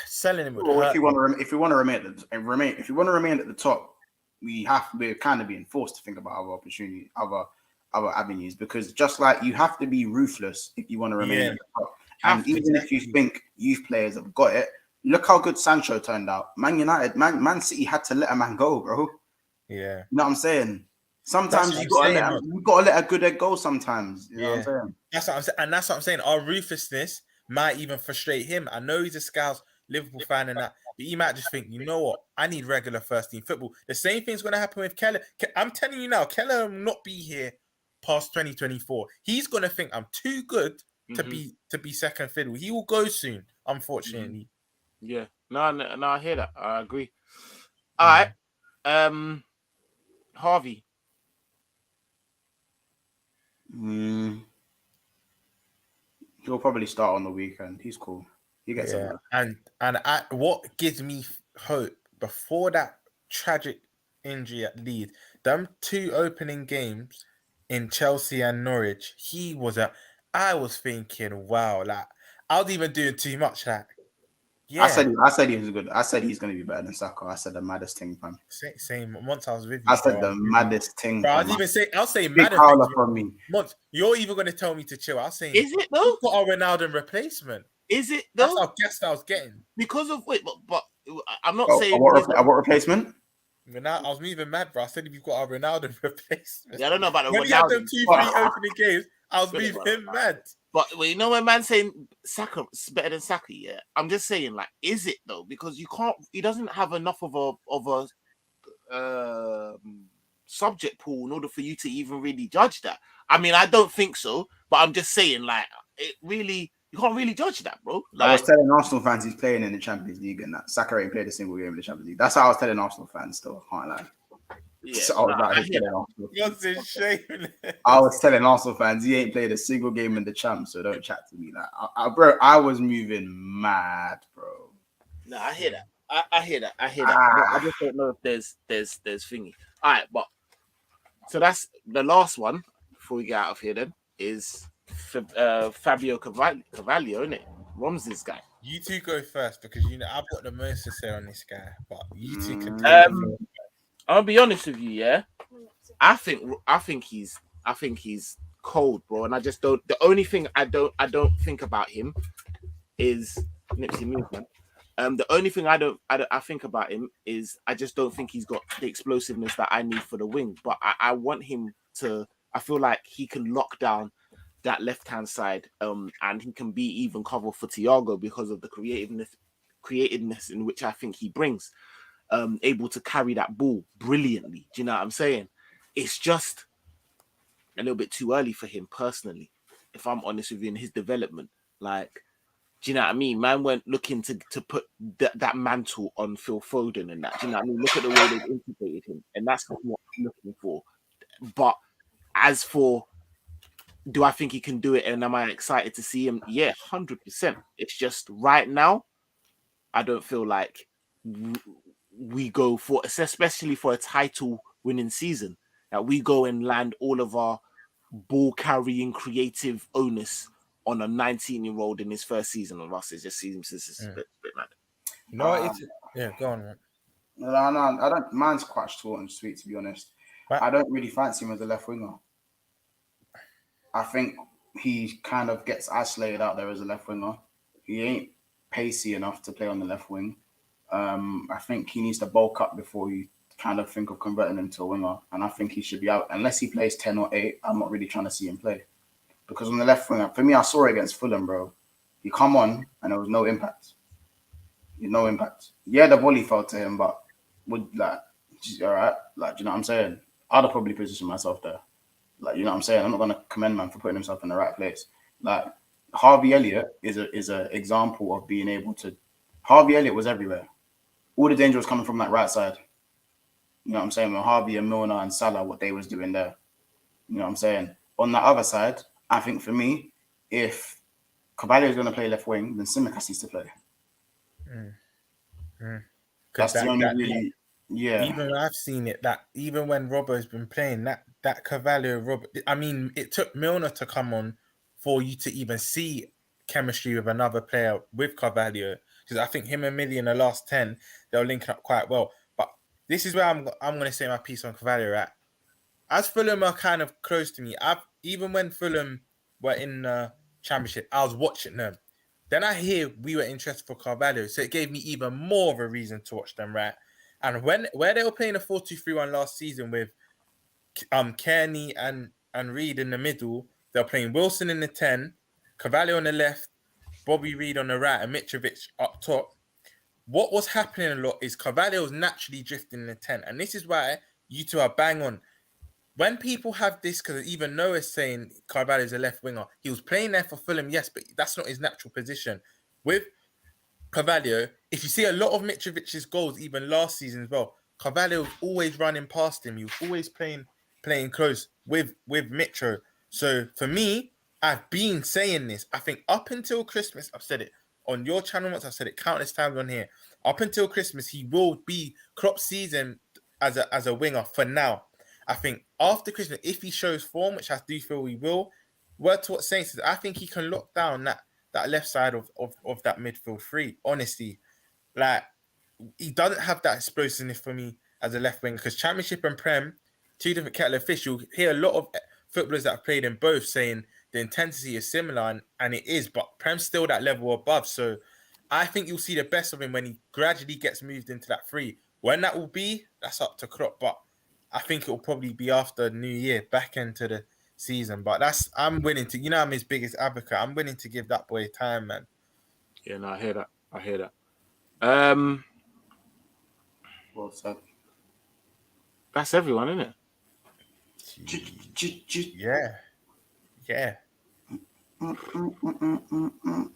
selling him. If you want to remain at the top, we're kind of being forced to think about other opportunities, other avenues, because just like you have to be ruthless if you want to remain at the top. And even if you think youth players have got it, look how good Sancho turned out. Man City had to let a man go, bro. Yeah, you know what I'm saying. Sometimes you gotta let a good egg go. Sometimes, you know what I'm saying. That's what I'm saying. Our ruthlessness might even frustrate him. I know he's a Scouse Liverpool fan and that, but he might just think, you know what? I need regular first team football. The same thing's going to happen with Keller. I'm telling you now, Keller will not be here past 2024. He's going to think I'm too good to be second fiddle. He will go soon, unfortunately. Yeah. No, I hear that. I agree. All right. Harvey. He'll probably start on the weekend. He's cool. He gets it. And what gives me hope before that tragic injury at Leeds, them 2 opening games in Chelsea and Norwich, I was thinking, wow, like I was even doing too much. Like, I said he was good. I said he's going to be better than Saka. I said the maddest thing, fam. Same. Once I was with you, I said the maddest thing. Bro, I'll say big howler from me. Once you're even going to tell me to chill. I was saying, is it though? Got our Ronaldo replacement. Is it though? That's our guess I was getting. Because of but I'm not saying what replacement. I was moving mad, bro. I said if you've got our Ronaldo replacement. Yeah, I don't know about the when he had them 2-3 opening games, I was moving him mad. But you know when man's saying Saka is better than Saka, yeah. I'm just saying, like, is it though? Because he doesn't have enough of a subject pool in order for you to even really judge that. I mean, I don't think so, but I'm just saying, like, you can't really judge that, bro. Like, I was telling Arsenal fans he's playing in the Champions League and that Saka ain't played a single game in the Champions League. That's how I was telling Arsenal fans still. I can't lie. Yeah, so I was telling Arsenal fans he ain't played a single game in the champ, so don't chat to me. Like, bro, I was moving mad, bro. No, I hear that. I hear that. I just don't know if there's thingy. All right, but so that's the last one before we get out of here. Then is Fabio Carvalho, isn't it? Romz's guy. You two go first because I've got the most to say on this guy, but you two can. I'll be honest with you, yeah. I think he's cold, bro, and I just don't. The only thing I don't think about him is Nipsey movement. The only thing I think about him is I just don't think he's got the explosiveness that I need for the wing. But I want him to. I feel like he can lock down that left hand side, and he can be even cover for Thiago because of the creativeness creativeness in which I think he brings, able to carry that ball brilliantly. Do you know what I'm saying? It's just a little bit too early for him personally, if I'm honest with you, in his development. Like, do you know what I mean? Man went looking to put that mantle on Phil Foden and that. Do you know what I mean? Look at the way they've integrated him, and that's not what I'm looking for. But as for, do I think he can do it, and am I excited to see him? Yeah, 100%. It's just right now, I don't feel like we go for, especially for a title-winning season, that we go and land all of our ball-carrying creative onus on a 19-year-old in his first season of us. It just seems this is a bit mad. No, it's go on, man. No, I don't. Mine's quite short and sweet, to be honest. Right. I don't really fancy him as a left winger. I think he kind of gets isolated out there as a left winger. He ain't pacey enough to play on the left wing. I think he needs to bulk up before you kind of think of converting him to a winger. And I think he should be out. Unless he plays 10 or 8, I'm not really trying to see him play. Because on the left winger, for me, I saw it against Fulham, bro. He come on and there was no impact. No impact. Yeah, the volley fell to him, but would all right, like, do you know what I'm saying? I'd have probably positioned myself there. Like, you know what I'm saying? I'm not gonna commend man for putting himself in the right place. Like, Harvey Elliott is a example of being able to. Harvey Elliott was everywhere. All the danger was coming from that right side. You know what I'm saying? When Harvey and Milner and Salah, what they was doing there. You know what I'm saying? On that other side, I think for me, if Carvalho is going to play left wing, then Tsimikas needs to play. That's the only really, yeah. Even when I've seen it, that even when Robbo's been playing, that Carvalho, Robbo, I mean, it took Milner to come on for you to even see chemistry with another player with Carvalho. Because I think him and Millie in the last 10, they were linking up quite well. But this is where I'm going to say my piece on Carvalho, right? As Fulham are kind of close to me, even when Fulham were in the Championship, I was watching them. Then I hear we were interested for Carvalho, so it gave me even more of a reason to watch them, right? And where they were playing a 4-2-3-1 last season with Kearney and Reed in the middle, they were playing Wilson in the 10, Carvalho on the left, Bobby Reed on the right, and Mitrovic up top. What was happening a lot is Carvalho was naturally drifting in the 10, and this is why you two are bang on. When people have this, because even Noah's saying Carvalho is a left winger, he was playing there for Fulham, yes, but that's not his natural position. With Carvalho, if you see a lot of Mitrovic's goals, even last season as well, Carvalho was always running past him. He was always playing close with Mitro. So for me, I've been saying this. I think up until Christmas, I've said it on your channel once, I've said it countless times on here. Up until Christmas, he will be Klopp's season as a winger for now. I think after Christmas, if he shows form, which I do feel he will, word to what Saints is, I think he can lock down that left side of that midfield three. Honestly, like, he doesn't have that explosiveness for me as a left winger, because Championship and Prem, two different kettle of fish. You'll hear a lot of footballers that have played in both saying the intensity is similar, and it is, but Prem's still that level above. So I think you'll see the best of him when he gradually gets moved into that three. When that will be, that's up to Klopp, but I think it will probably be after New Year, back into the season. But I'm willing to, I'm his biggest advocate. I'm willing to give that boy time, man. Yeah, no, I hear that. Well said. That's everyone, isn't it? Yeah.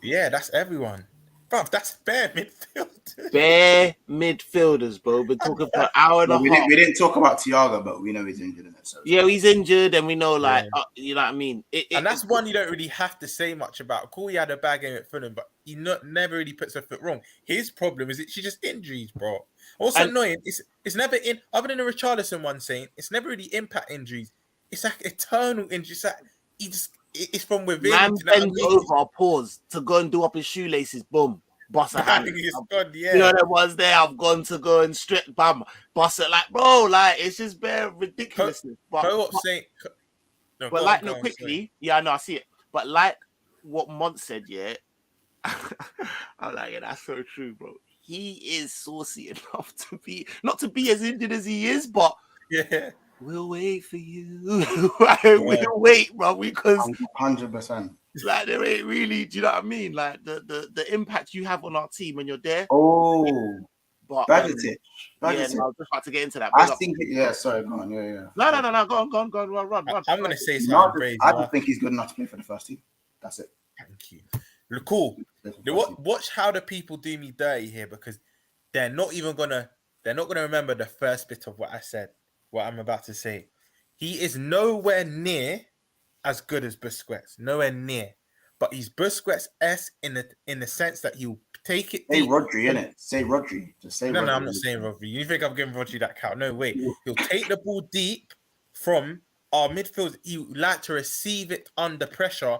Yeah, that's everyone. Bro, that's bare midfield. Bare midfielders, bro. We're talking for an hour and a half. We didn't talk about Thiago, but we know he's injured in it. So yeah, he's injured, and we know, you know what I mean? And that's one you don't really have to say much about. Cool, he had a bad game at Fulham, but he never really puts a foot wrong. His problem is it's just injuries, bro. Also annoying, it's never in, other than the Richarlison one saying, it's never really impact injuries. It's like eternal injuries. It's like it's from within. Man bends over, pause to go and do up his shoelaces. Boom, boss a hand. You know that was there. I've gone to go and strip, bam, boss it. Like, bro, like, it's just bare ridiculousness. Quickly. Yeah, I know, I see it. But like what Mont said, yeah, I'm like, yeah, that's so true, bro. He is saucy enough to be not to be as injured as he is, but We'll wait for you. We'll wait, bro, because 100%. like there ain't really, do you know what I mean? Like the impact you have on our team when you're there. Oh, but Bajicic. Yeah, no, I was just about to get into that. I think, sorry, go on. Yeah. No, go on, run. I'm gonna say something crazy. I just think he's good enough to play for the first team. That's it. Thank you. Cool. Watch how the people do me dirty here, because they're not gonna remember the first bit of what I said, what I'm about to say. He is nowhere near as good as Busquets, nowhere near. But he's Busquets-esque in the sense that he'll take it. Say Rodri, innit? Say Rodri. Just say Rodri. No, I'm not saying Rodri. You think I'm giving Rodri that count? No way. He'll take the ball deep from our midfield. He like to receive it under pressure,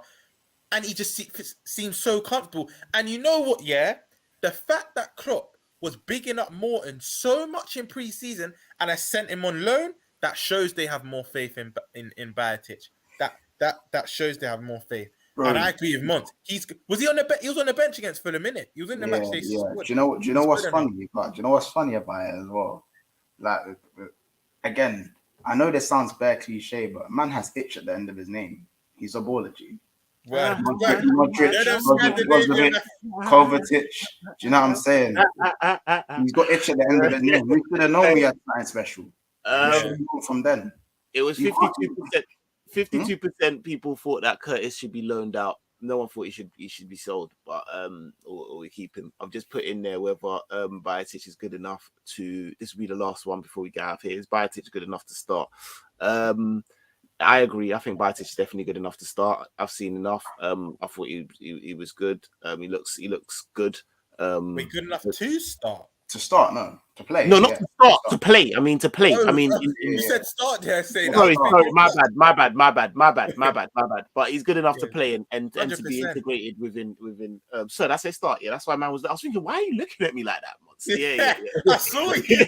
and he just seems so comfortable. And you know what? Yeah, the fact that Klopp was bigging up Morton so much in pre-season and I sent him on loan, that shows they have more faith in Bajicic. That shows they have more faith. Bro, and I agree with Mont. He was on the bench against Fulham, innit? He was in the match. Do you know what's funny? But do you know what's funny about it as well? Like, again, I know this sounds bare cliche, but man has itch at the end of his name. He's a baller, G. Modric, Kovacic. Do you know what I'm saying? He's got itch at the end of his name. We should have known we had something special. From then, it was 52%. 52% people thought that Curtis should be loaned out. No one thought he should be sold, but or we keep him. I've just put in there whether Bajicic is good enough to. This will be the last one before we get out of here. Is Bajicic good enough to start? I agree. I think Bajicic is definitely good enough to start. I've seen enough. I thought he was good. He looks good. We're good enough to start. To start, no. To play. No, not to start. To play. I mean, to play. Oh, I mean, you said start there. Sorry. My bad. But he's good enough to play and to be integrated within. So that's a start. Yeah, that's why man was. I was thinking, why are you looking at me like that, Mons? Yeah. I saw you.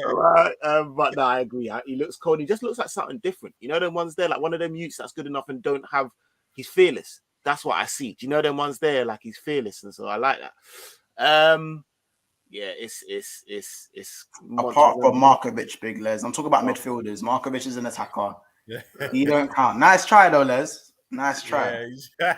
Right. But no, I agree. He looks cold. He just looks like something different. You know, them ones there, like one of them youths that's good enough and don't have. He's fearless. That's what I see. Do you know them ones there? Like he's fearless, and so I like that. Yeah, it's apart from Markovic, big Les. I'm talking about midfielders. Markovic is an attacker. Yeah. He don't count. Nice try though, Les. Nice try. Yeah.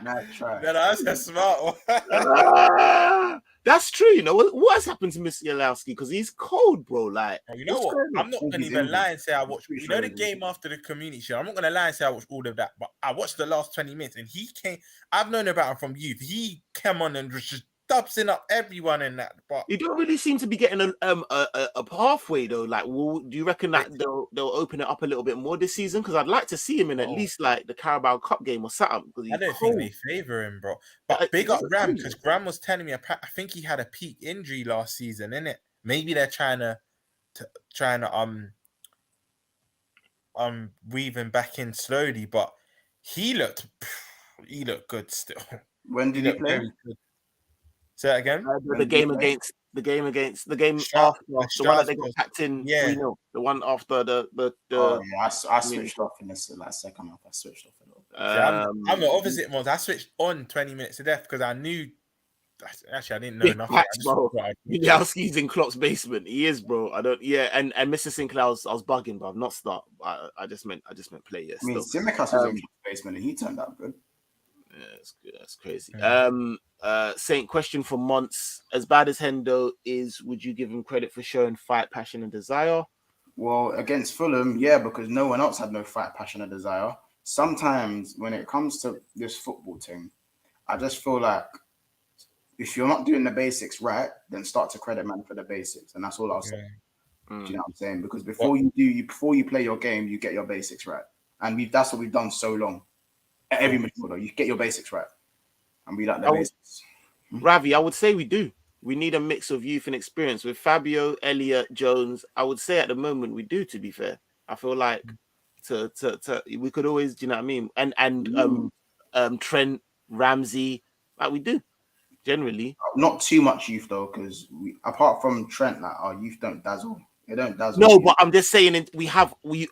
Nice try. No, that's a smart one. That's true. You know what has happened to Mr. Yalowski? Because he's cold, bro. Like, you know what? I'm not gonna even lie and say I watched. You know the game after the community show. I'm not gonna lie and say I watched all of that, but I watched the last 20 minutes, and he came. I've known about him from youth. He came on and was just dubsing up everyone in that. But you don't really seem to be getting a pathway though. Like, do you reckon that they'll open it up a little bit more this season? Because I'd like to see him in at least like the Carabao Cup game or something. I don't think they favour him, bro. But big up Ram, because Gram was telling me I think he had a peak injury last season, innit? Maybe they're trying to weave him back in slowly, but he looked good still. When did he play? Say that again. The game after the one that they got packed in. Yeah, the one after the. Oh yeah, I switched off in this like second half. I switched off a little bit. I'm the opposite ones. I switched on 20 minutes to death because I knew. Actually, I didn't know nothing. Yalowski's in Klopp's basement. He is, bro. I don't. Yeah, and Mr. Sinclair, I was bugging, but I've not start. I just meant play. Yeah, I mean, Simicas was in Klopp's basement and he turned out good. Yeah, that's good. That's crazy. Saint, question for Monts. As bad as Hendo is, would you give him credit for showing fight, passion, and desire? Well, against Fulham, yeah, because no one else had no fight, passion, and desire. Sometimes when it comes to this football team, I just feel like if you're not doing the basics right, then start to credit man for the basics, and that's all I'll say. Do you know what I'm saying? Because before you play your game, you get your basics right, and that's what we've done so long. At every midfielder, you get your basics right. And we like the basics. Ravi, I would say we do. We need a mix of youth and experience. With Fabio, Elliott, Jones, I would say at the moment we do, to be fair. I feel like we could always, do you know what I mean? And Trent, Ramsey, like we do, generally. Not too much youth though, because apart from Trent, like our youth don't dazzle. They don't dazzle. No, but I'm just saying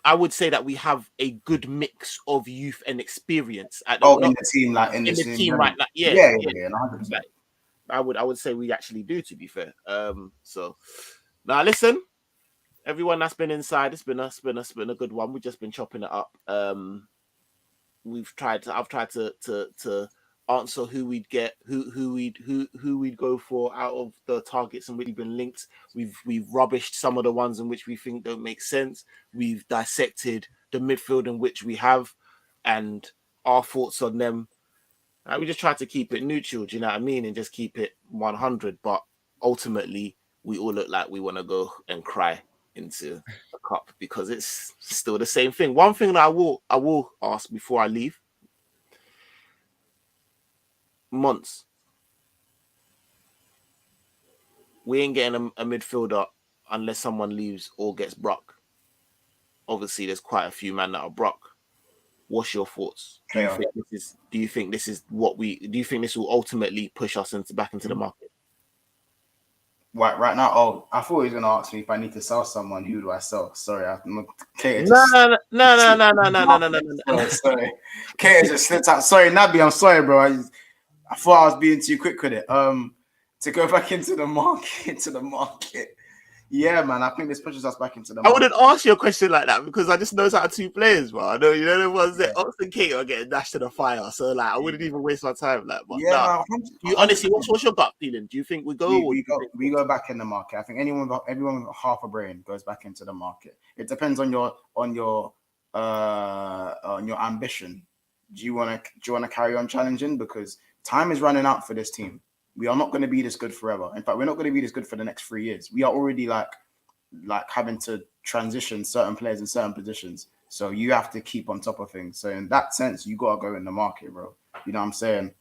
I would say that we have a good mix of youth and experience in the team, like in the team right now. Yeah, 100%. Like, I would say we actually do, to be fair. So now listen, everyone that's been inside, it's been a good one. We've just been chopping it up. I've tried to answer who we'd get, who we'd go for out of the targets in which we've been linked. We've rubbished some of the ones in which we think don't make sense. We've dissected the midfield in which we have, and our thoughts on them. We just try to keep it neutral, do you know what I mean, and just keep it 100. But ultimately, we all look like we want to go and cry into a cup because it's still the same thing. One thing that I will ask before I leave, Months, we ain't getting a midfielder unless someone leaves or gets Brock. Obviously, there's quite a few men that are Brock. What's your thoughts? Do you think this is what we? Do you think this will ultimately push us back into the market? Right now. Oh, I thought he was gonna ask me if I need to sell someone. Who do I sell? Sorry, No. Sorry, Kater just slipped out. Sorry, Nabi, I'm sorry, bro. I thought I was being too quick with it. To go back into the market. Yeah, man. I think this pushes us back into the market. I wouldn't ask you a question like that because I just know out of two players, bro. I know the ones that Ox and Kate are getting dashed to the fire. So like, I wouldn't even waste my time. Like, but you honestly, what's your gut feeling? Do you think we go? We go back in the market. I think everyone with half a brain goes back into the market. It depends on your ambition. Do you want to carry on challenging? Because time is running out for this team. We are not going to be this good forever. In fact, we're not going to be this good for the next 3 years. We are already like having to transition certain players in certain positions. So you have to keep on top of things. So in that sense, you got to go in the market, bro. You know what I'm saying?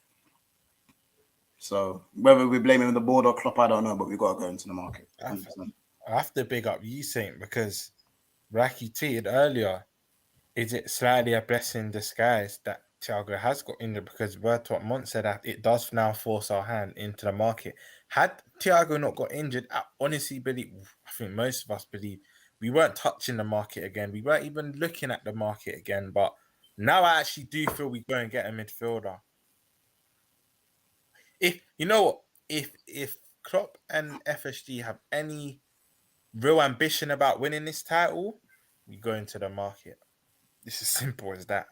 So whether we're blaming the board or Klopp, I don't know, but we got to go into the market. 100%. I have to big up you, Saint, because Raki tweeted earlier, is it slightly a blessing in disguise that Thiago has got injured, because word to what Mont said, that it does now force our hand into the market. Had Thiago not got injured, I honestly believe, I think most of us believe, we weren't touching the market again. We weren't even looking at the market again. But now I actually do feel we go and get a midfielder. If you know what, if Klopp and FSG have any real ambition about winning this title, we go into the market. It's as simple as that.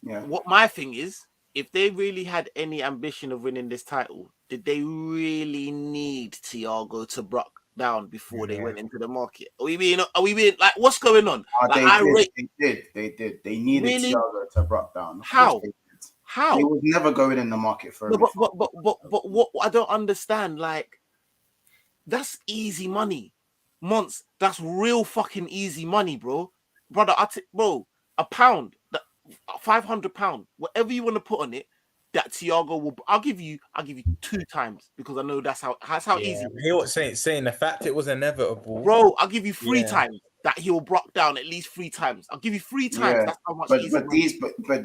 Yeah. What my thing is, if they really had any ambition of winning this title, did they really need Thiago to Brock down before they went into the market? Are we being like, what's going on? They did. They needed really? Thiago to Brock down. How? He was never going in the market for. No, but what I don't understand, like, that's easy money, Months. That's real fucking easy money, bro. Brother, bro, £1. £500, whatever you want to put on it, that Thiago will. I'll give you 2 times because I know that's how easy. I hear what saying the fact it was inevitable, bro. I'll give you 3 times that he'll Brock down at least 3 times. I'll give you 3 times. Yeah. That's how much. But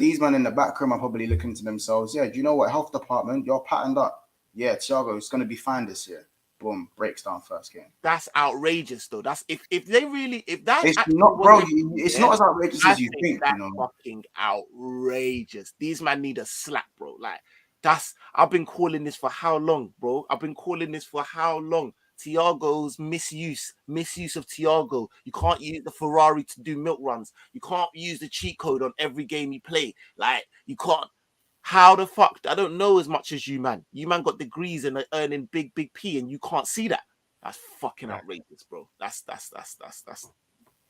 these men in the back room are probably looking to themselves. Yeah, do you know what? Health department, you're patterned up. Yeah, Thiago is going to be fine this year. Boom, breaks down first game. That's outrageous, though. That's if they really that. It's not, bro. It's not as outrageous as you think. That's fucking outrageous. These men need a slap, bro. Like I've been calling this for how long, bro? Thiago's misuse of Thiago. You can't use the Ferrari to do milk runs. You can't use the cheat code on every game you play. Like, you can't. How the fuck? I don't know as much as you, man. You, man, got degrees and are earning big P, and you can't see that. That's fucking outrageous, bro. That's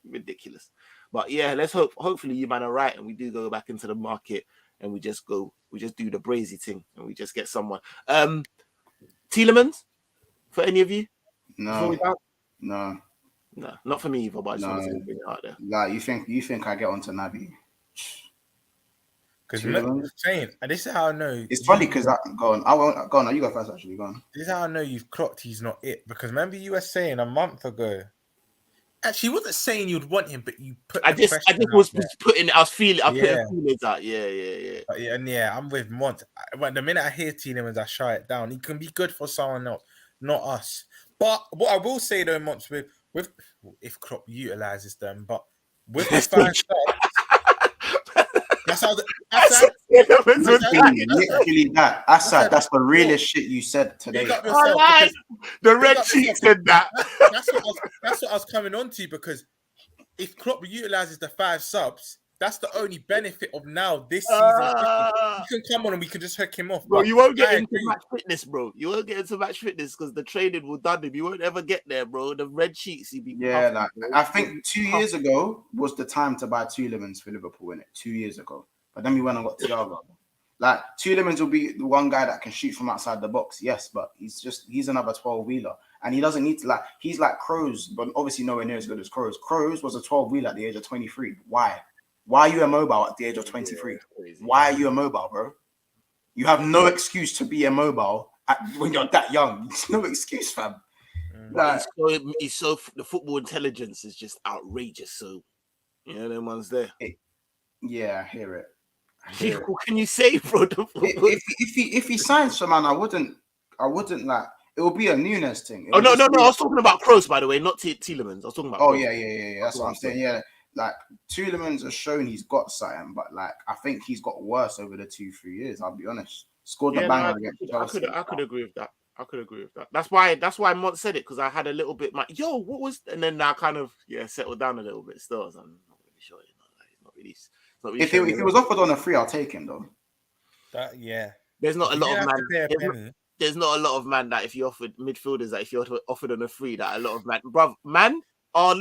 ridiculous. But yeah, let's hopefully you, man, are right, and we do go back into the market, and we just do the brazy thing, and we just get someone. Tielemans, for any of you? No, not for me either. But I just wanted to bring it out there. Like, you think I get onto Naby? Because saying, and this is how I know. It's funny because go on. You go first. Actually, go on. This is how I know you've clocked he's not it. Because remember you were saying a month ago. Actually, you wasn't saying you'd want him, but you put. I just was putting. I was feeling. I put feelings out. Yeah. And I'm with Mont. But the minute I hear Tielemans, I shut it down. He can be good for someone else, not us. But what I will say though, Mont, with if Klopp utilizes them, but with the 5 stars. Literally that. Assad, that's the realest shit you said today. The red cheek said that. That's what I was coming on to, because if Klopp utilizes the 5 subs, that's the only benefit of now this season. You can come on and we can just hook him off. Bro, you won't get into match fitness, bro. You won't get into match fitness because the training will done him. You won't ever get there, bro. The red cheeks, you'd be I think 2 years ago was the time to buy Tielemans for Liverpool, innit? 2 years ago. But then we went and got Thiago. Like, Tielemans will be the one guy that can shoot from outside the box, yes, but he's another 12-wheeler. And he doesn't need to, he's like Kroos, but obviously nowhere near as good as Kroos. Kroos was a 12-wheeler at the age of 23. Why? Why are you immobile at the age of 23? Why are you immobile, bro? You have no excuse to be immobile when you're that young. There's no excuse, fam. He's so the football intelligence is just outrageous. So, you know, them ones there. Yeah, I hear it. What can you say, bro? If he signs for man, I wouldn't like. It would be a Nunes thing. No. I was talking about Kroos, by the way, not Tielemans. I was talking about. Oh, yeah. That's what I'm saying. Yeah, like Tielemans has shown he's got something, but like I think he's got worse over the 2-3 years. I'll be honest. Scored the banger against Chelsea. I could agree with that. That's why Mont said it, because I had a little bit what was, and then I kind of settled down a little bit still. So I'm not really sure. It's not really. If he was offered on a free, I'll take him though. There's not a lot of man. There's not a lot of man that if you offered midfielders that if you're offered on a free, that a lot of man are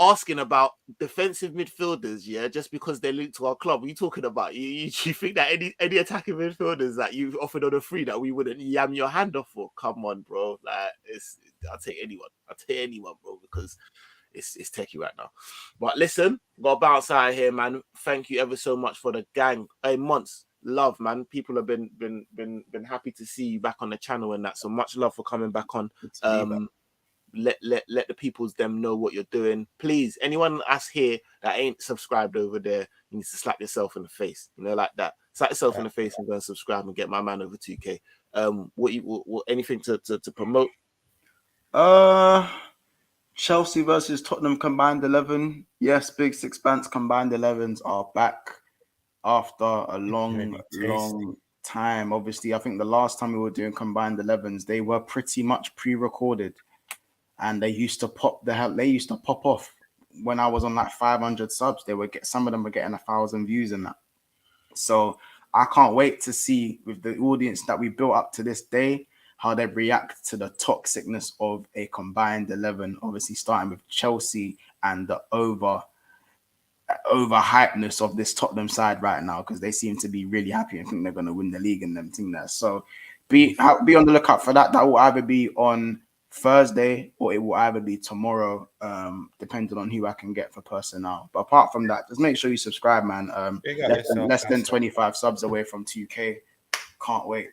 asking about defensive midfielders, just because they're linked to our club. What are you talking about? You think that any attacking midfielders that you've offered on a free that we wouldn't yam your hand off for? Come on, bro. Like I'll take anyone, bro, because it's techie right now. But listen, gotta bounce out of here, man. Thank you ever so much for the gang. Hey, Months, love, man. People have been happy to see you back on the channel and that. So much love for coming back on. Let the peoples them know what you're doing. Please, anyone that's here that ain't subscribed over there, you need to slap yourself in the face. You know, like that. Slap yourself in the face and go and subscribe and get my man over 2K. What anything to promote? Chelsea versus Tottenham combined 11. Yes, Big Sixpence combined 11s are back after a long time. Obviously, I think the last time we were doing combined 11s, they were pretty much pre-recorded, and they used to pop off when I was on like 500 subs. Some of them were getting 1,000 views and that. So I can't wait to see with the audience that we built up to this day how they react to the toxicness of a combined 11, obviously starting with Chelsea and the overhypeness of this Tottenham side right now, because they seem to be really happy and think they're going to win the league and them thing there. So be on the lookout for that. That will either be on Thursday or it will either be tomorrow, depending on who I can get for personnel. But apart from that, just make sure you subscribe, man. Less than 25 subs away from 2K. Can't wait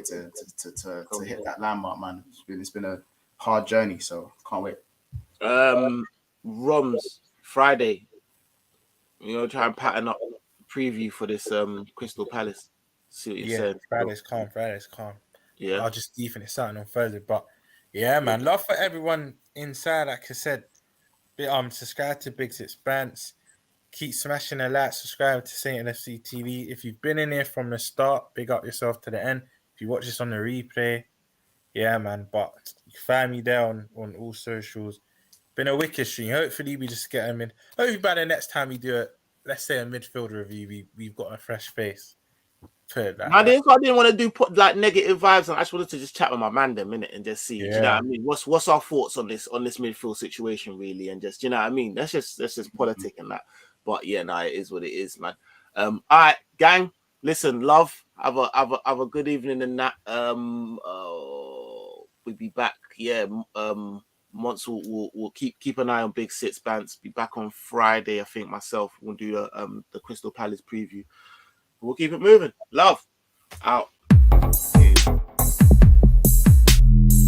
to hit that landmark, man. It's been a hard journey, so can't wait. Romz Friday, try and pattern up preview for this Crystal Palace. See what you said. Friday's calm. Yeah, I'll just deepen it starting on Thursday. But yeah, man, love for everyone inside. Like I said, subscribe to Big Sixpence. Keep smashing the like, subscribe to Saint LFCTV. If you've been in here from the start, big up yourself to the end. If you watch this on the replay, yeah, man. But you find me there on all socials. Been a wicked stream. Hopefully, we just get them in. Hopefully, by the next time we do it, let's say a midfield review, we've got a fresh face. I didn't want to do negative vibes, and I just wanted to just chat with my man a minute and just see, you know what I mean? What's our thoughts on this midfield situation, really, and just, you know what I mean? That's just politic and that. But yeah, it is what it is, man. All right, gang. Listen, love. Have a good evening in that. We'll be back. Yeah. Months will keep an eye on Big Sixpence. Be back on Friday, I think. Myself will do the Crystal Palace preview. We'll keep it moving. Love out.